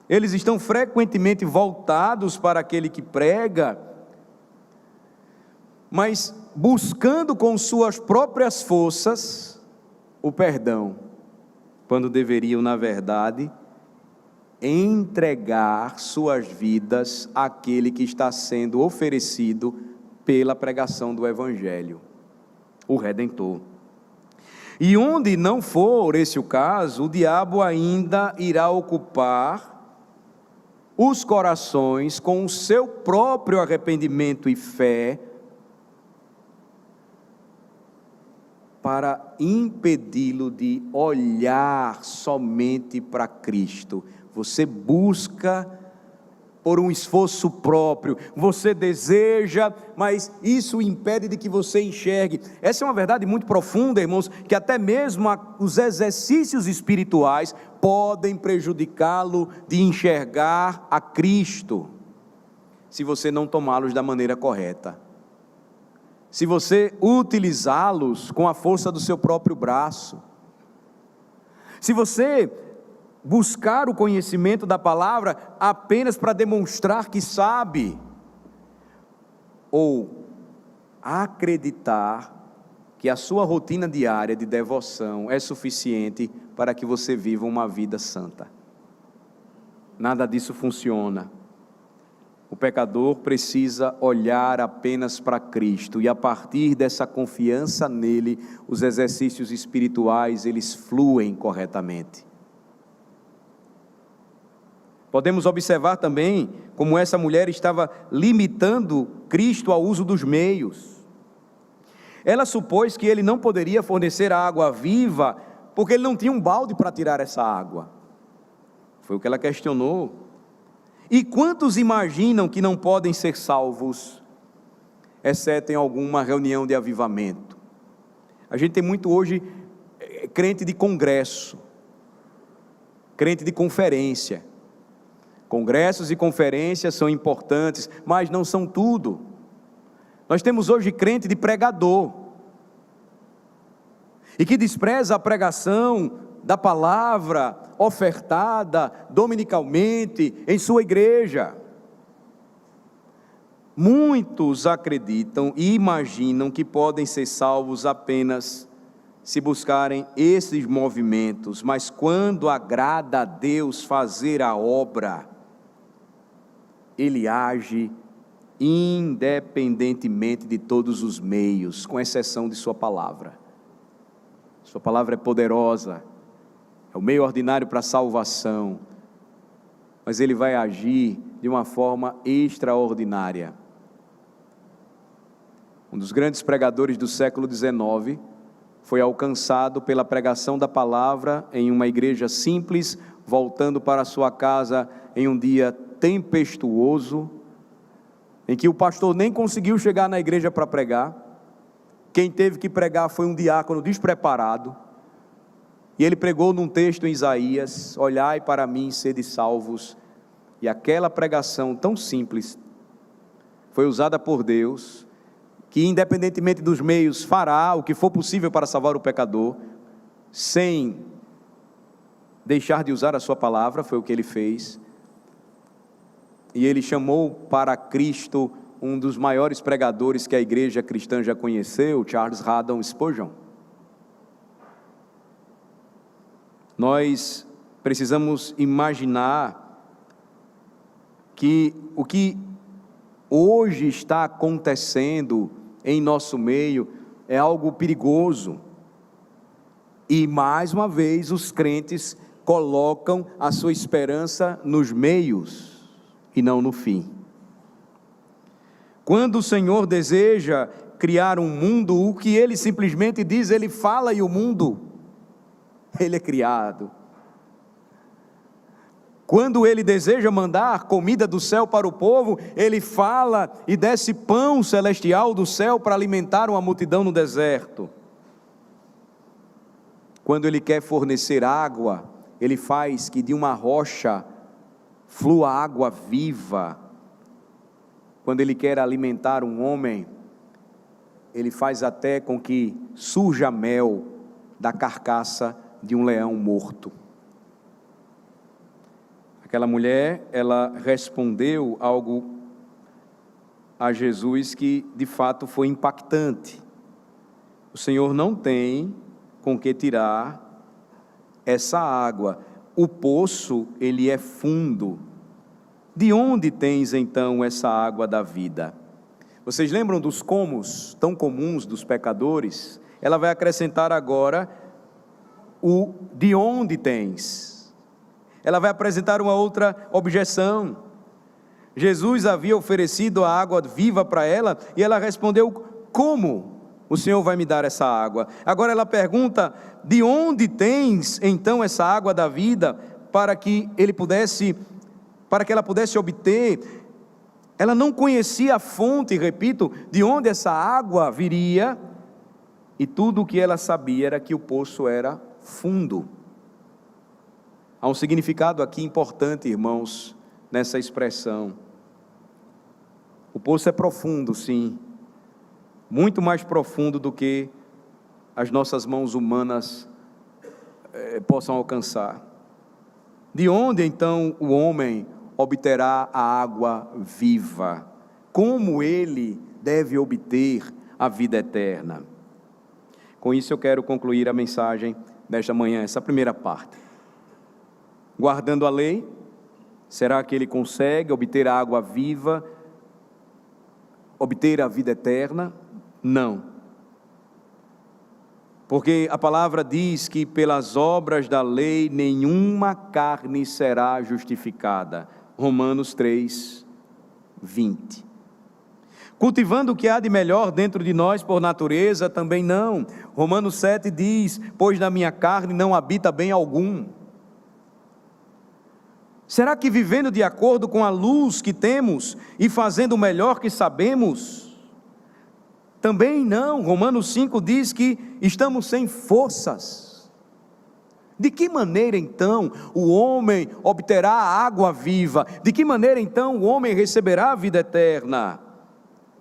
eles estão frequentemente voltados para aquele que prega, mas buscando com suas próprias forças o perdão, quando deveriam, na verdade, entregar suas vidas àquele que está sendo oferecido pela pregação do Evangelho, o Redentor. E onde não for esse o caso, o diabo ainda irá ocupar os corações com o seu próprio arrependimento e fé, para impedi-lo de olhar somente para Cristo. Você busca por um esforço próprio, você deseja, mas isso impede de que você enxergue. Essa é uma verdade muito profunda, irmãos, que até mesmo os exercícios espirituais podem prejudicá-lo de enxergar a Cristo, se você não tomá-los da maneira correta, se você utilizá-los com a força do seu próprio braço, se você buscar o conhecimento da palavra apenas para demonstrar que sabe, ou acreditar que a sua rotina diária de devoção é suficiente para que você viva uma vida santa. Nada disso funciona. O pecador precisa olhar apenas para Cristo, e a partir dessa confiança nele, os exercícios espirituais, eles fluem corretamente. Podemos observar também como essa mulher estava limitando Cristo ao uso dos meios. Ela supôs que ele não poderia fornecer a água viva, porque ele não tinha um balde para tirar essa água. Foi o que ela questionou. E quantos imaginam que não podem ser salvos, exceto em alguma reunião de avivamento? A gente tem muito hoje crente de congresso, crente de conferência. Congressos e conferências são importantes, mas não são tudo. Nós temos hoje crente de pregador, e que despreza a pregação da palavra ofertada dominicalmente em sua igreja. Muitos acreditam e imaginam que podem ser salvos apenas se buscarem esses movimentos, mas quando agrada a Deus fazer a obra, Ele age independentemente de todos os meios, com exceção de sua palavra. Sua palavra é poderosa, é o meio ordinário para a salvação, mas Ele vai agir de uma forma extraordinária. Um dos grandes pregadores do século XIX foi alcançado pela pregação da palavra em uma igreja simples, voltando para sua casa em um dia tempestuoso, em que o pastor nem conseguiu chegar na igreja para pregar. Quem teve que pregar foi um diácono despreparado, e ele pregou num texto em Isaías: olhai para mim, sede salvos. E aquela pregação tão simples foi usada por Deus, que independentemente dos meios fará o que for possível para salvar o pecador, sem deixar de usar a sua palavra. Foi o que ele fez, e ele chamou para Cristo um dos maiores pregadores que a igreja cristã já conheceu, Charles Haddon Spurgeon. Nós precisamos imaginar que o que hoje está acontecendo em nosso meio é algo perigoso, e mais uma vez os crentes colocam a sua esperança nos meios e não no fim. Quando o Senhor deseja criar um mundo, o que Ele simplesmente diz, Ele fala e o mundo, Ele é criado. Quando Ele deseja mandar comida do céu para o povo, Ele fala e desce pão celestial do céu para alimentar uma multidão no deserto. Quando Ele quer fornecer água, Ele faz que de uma rocha flua água viva. Quando Ele quer alimentar um homem, Ele faz até com que surja mel da carcaça de um leão morto. Aquela mulher, ela respondeu algo a Jesus que de fato foi impactante. O Senhor não tem com que tirar essa água. O poço, ele é fundo. De onde tens então essa água da vida? Vocês lembram dos comos tão comuns dos pecadores? Ela vai acrescentar agora o de onde tens. Ela vai apresentar uma outra objeção. Jesus havia oferecido a água viva para ela, e ela respondeu: como o Senhor vai me dar essa água? Agora ela pergunta: de onde tens então essa água da vida, para que ela pudesse obter? Ela não conhecia a fonte, repito, de onde essa água viria, e tudo o que ela sabia era que o poço era fundo. Há um significado aqui importante, irmãos, nessa expressão. O poço é profundo, sim, muito mais profundo do que as nossas mãos humanas possam alcançar. De onde então o homem obterá a água viva? Como ele deve obter a vida eterna? Com isso eu quero concluir a mensagem desta manhã, essa primeira parte. Guardando a lei, Será que ele consegue obter a água viva, obter a vida eterna? Não. Porque a palavra diz que pelas obras da lei nenhuma carne será justificada. Romanos 3, 20. Cultivando o que há de melhor dentro de nós por natureza, também não. Romanos 7 diz: pois na minha carne não habita bem algum. Será que vivendo de acordo com a luz que temos e fazendo o melhor que sabemos? Também não. Romanos 5 diz que estamos sem forças. De que maneira então o homem obterá a água viva? De que maneira então o homem receberá a vida eterna?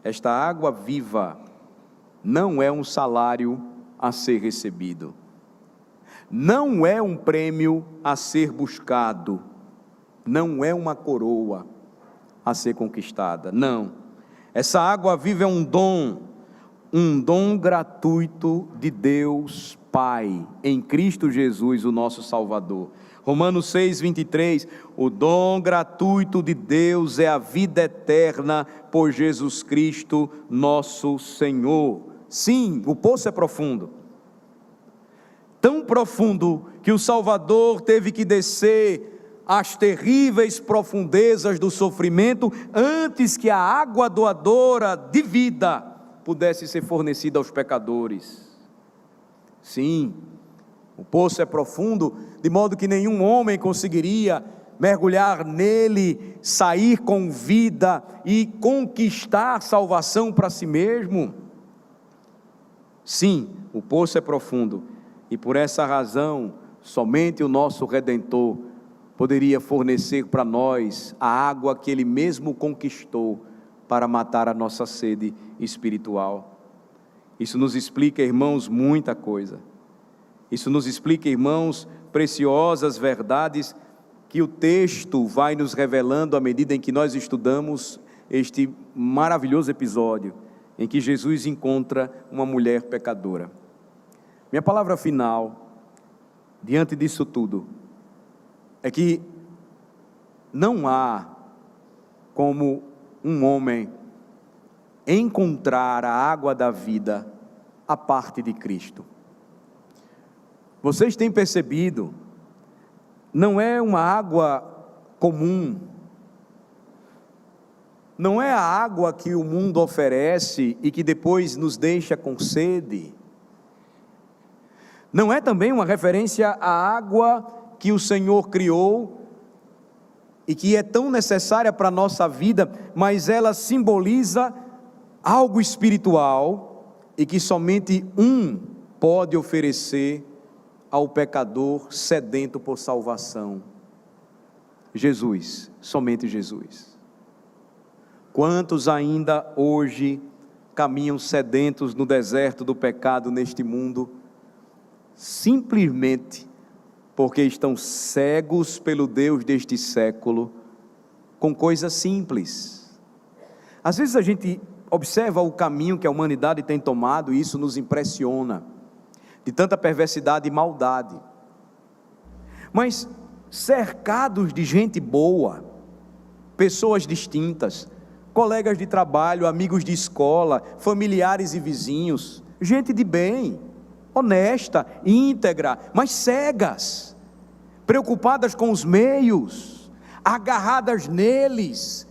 Esta água viva não é um salário a ser recebido, não é um prêmio a ser buscado, não é uma coroa a ser conquistada, não. Essa água viva é um dom gratuito de Deus Pai, em Cristo Jesus, o nosso Salvador. Romanos 6, 23, o dom gratuito de Deus é a vida eterna por Jesus Cristo, nosso Senhor. Sim, o poço é profundo. Tão profundo que o Salvador teve que descer às terríveis profundezas do sofrimento, antes que a água doadora de vida pudesse ser fornecida aos pecadores. Sim, o poço é profundo, de modo que nenhum homem conseguiria mergulhar nele, sair com vida e conquistar salvação para si mesmo. Sim, o poço é profundo, e por essa razão, somente o nosso Redentor poderia fornecer para nós a água que Ele mesmo conquistou para matar a nossa sede espiritual. Isso nos explica, irmãos, muita coisa. Isso nos explica, irmãos, preciosas verdades que o texto vai nos revelando à medida em que nós estudamos este maravilhoso episódio em que Jesus encontra uma mulher pecadora. Minha palavra final, diante disso tudo, é que não há como um homem encontrar a água da vida à parte de Cristo. Vocês têm percebido, não é uma água comum, não é a água que o mundo oferece e que depois nos deixa com sede, não é também uma referência à água que o Senhor criou e que é tão necessária para a nossa vida, mas ela simboliza algo espiritual e que somente um pode oferecer ao pecador sedento por salvação: Jesus, somente Jesus. Quantos ainda hoje caminham sedentos no deserto do pecado neste mundo, simplesmente porque estão cegos pelo Deus deste século, com coisas simples. Às vezes a gente observa o caminho que a humanidade tem tomado e isso nos impressiona, de tanta perversidade e maldade, mas cercados de gente boa, pessoas distintas, colegas de trabalho, amigos de escola, familiares e vizinhos, gente de bem, honesta, íntegra, mas cegas, preocupadas com os meios, agarradas neles,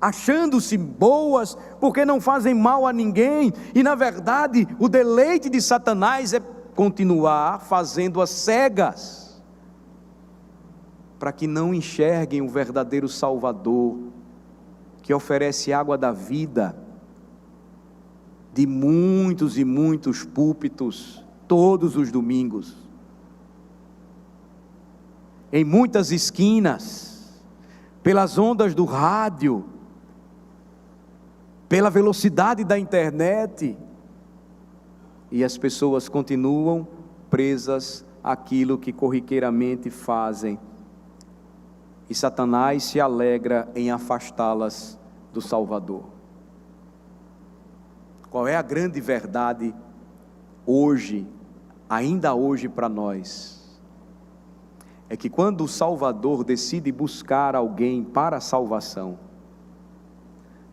achando-se boas, porque não fazem mal a ninguém, e na verdade o deleite de Satanás é continuar fazendo-as cegas, para que não enxerguem o verdadeiro Salvador, que oferece água da vida, de muitos e muitos púlpitos, todos os domingos, em muitas esquinas, pelas ondas do rádio, pela velocidade da internet, e as pessoas continuam presas àquilo que corriqueiramente fazem, e Satanás se alegra em afastá-las do Salvador. Qual é a grande verdade hoje, ainda hoje para nós? é que quando o Salvador decide buscar alguém para a salvação,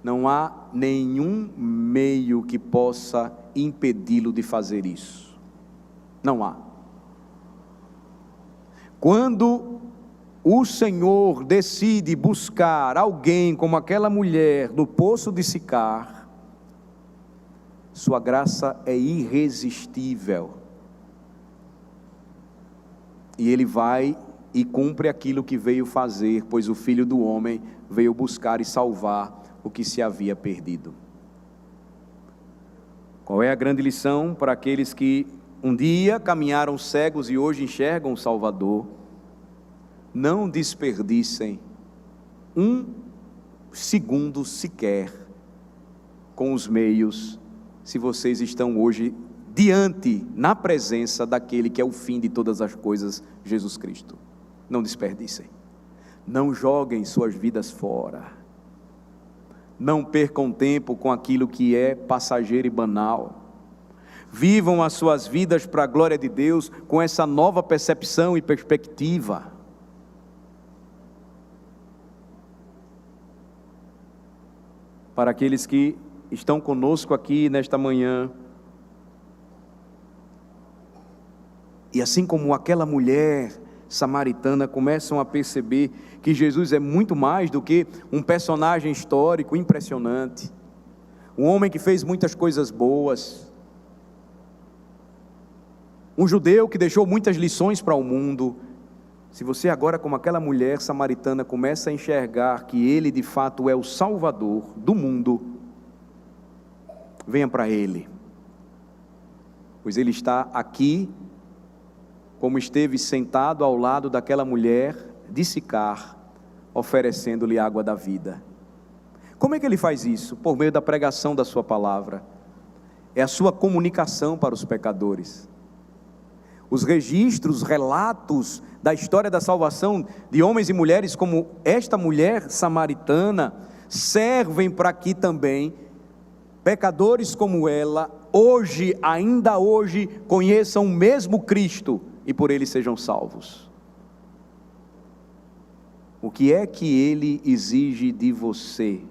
não há nenhum meio que possa impedi-lo de fazer isso. Não há. Quando o Senhor decide buscar alguém como aquela mulher no poço de Sicar, sua graça é irresistível. E ele vai e cumpre aquilo que veio fazer, pois o Filho do Homem veio buscar e salvar o que se havia perdido. Qual é a grande lição para aqueles que um dia caminharam cegos e hoje enxergam o Salvador? Não desperdicem um segundo sequer com os meios, se vocês estão hoje na presença daquele que é o fim de todas as coisas, Jesus Cristo. Não desperdicem, não joguem suas vidas fora, não percam tempo com aquilo que é passageiro e banal. Vivam as suas vidas para a glória de Deus, com essa nova percepção e perspectiva. Para aqueles que estão conosco aqui nesta manhã, e assim como aquela mulher samaritana começam a perceber que Jesus é muito mais do que um personagem histórico impressionante, um homem que fez muitas coisas boas, um judeu que deixou muitas lições para o mundo. Se você agora, como aquela mulher samaritana, começa a enxergar que Ele de fato é o Salvador do mundo, venha para Ele, pois Ele está aqui, como esteve sentado ao lado daquela mulher de Sicar, oferecendo-lhe água da vida. Como é que Ele faz isso? Por meio da pregação da sua palavra. É a sua comunicação para os pecadores. Os registros, relatos da história da salvação de homens e mulheres como esta mulher samaritana servem para que também pecadores como ela, hoje, ainda hoje, conheçam o mesmo Cristo e por Ele sejam salvos. O que é que Ele exige de você?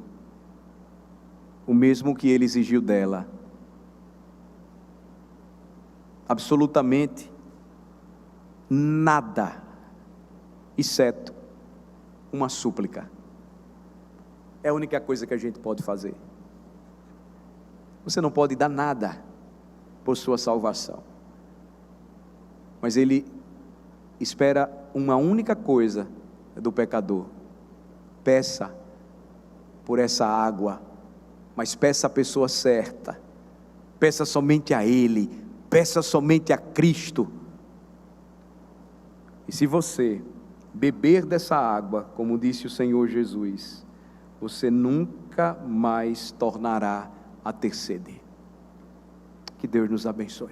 O mesmo que Ele exigiu dela. Absolutamente nada, exceto uma súplica. É a única coisa que a gente pode fazer. Você não pode dar nada por sua salvação, mas Ele espera uma única coisa do pecador: peça por essa água, mas peça a pessoa certa, peça somente a Ele, peça somente a Cristo. E se você beber dessa água, como disse o Senhor Jesus, você nunca mais tornará a ter sede. Que Deus nos abençoe.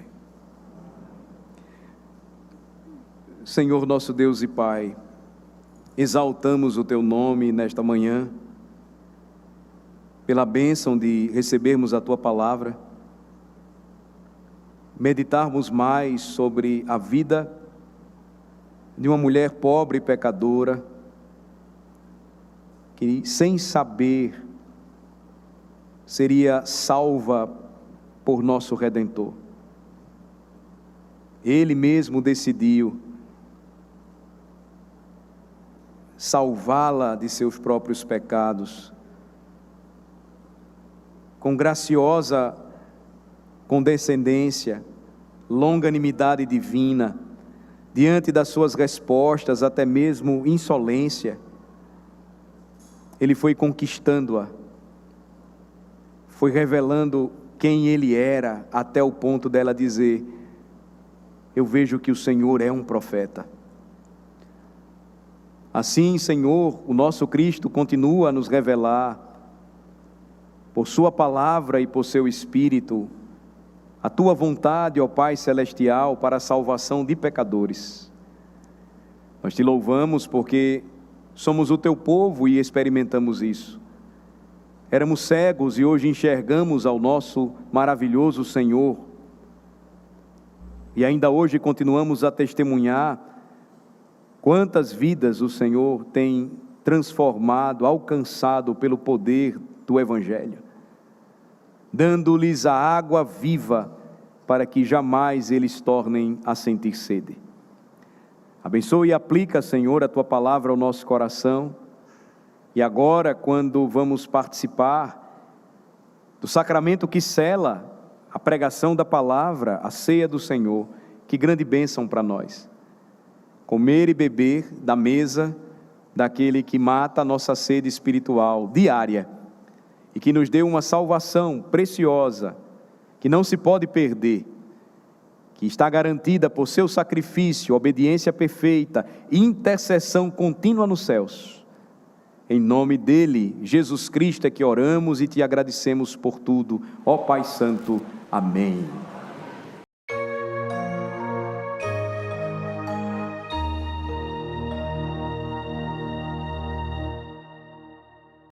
Senhor nosso Deus e Pai, exaltamos o Teu nome nesta manhã, pela bênção de recebermos a Tua palavra, meditarmos mais sobre a vida de uma mulher pobre e pecadora, que sem saber seria salva por nosso Redentor. Ele mesmo decidiu salvá-la de seus próprios pecados, com graciosa condescendência, longanimidade divina, diante das suas respostas, até mesmo insolência, Ele foi conquistando-a, foi revelando quem Ele era, até o ponto dela dizer: eu vejo que o Senhor é um profeta. Assim, Senhor, o nosso Cristo continua a nos revelar, por Sua palavra e por Seu Espírito, a Tua vontade, ó Pai Celestial, para a salvação de pecadores. Nós Te louvamos porque somos o Teu povo e experimentamos isso. Éramos cegos e hoje enxergamos ao nosso maravilhoso Senhor. E ainda hoje continuamos a testemunhar Quantas vidas o Senhor tem transformado, alcançado pelo poder do Evangelho, dando-lhes a água viva para que jamais eles tornem a sentir sede. Abençoe e aplica, Senhor, a Tua palavra ao nosso coração. E agora, quando vamos participar do sacramento que sela a pregação da palavra, a ceia do Senhor, que grande bênção para nós. Comer e beber da mesa daquele que mata a nossa sede espiritual diária e que nos deu uma salvação preciosa, que não se pode perder, que está garantida por seu sacrifício, obediência perfeita, intercessão contínua nos céus. Em nome dele, Jesus Cristo, é que oramos e te agradecemos por tudo, ó Pai Santo. Amém.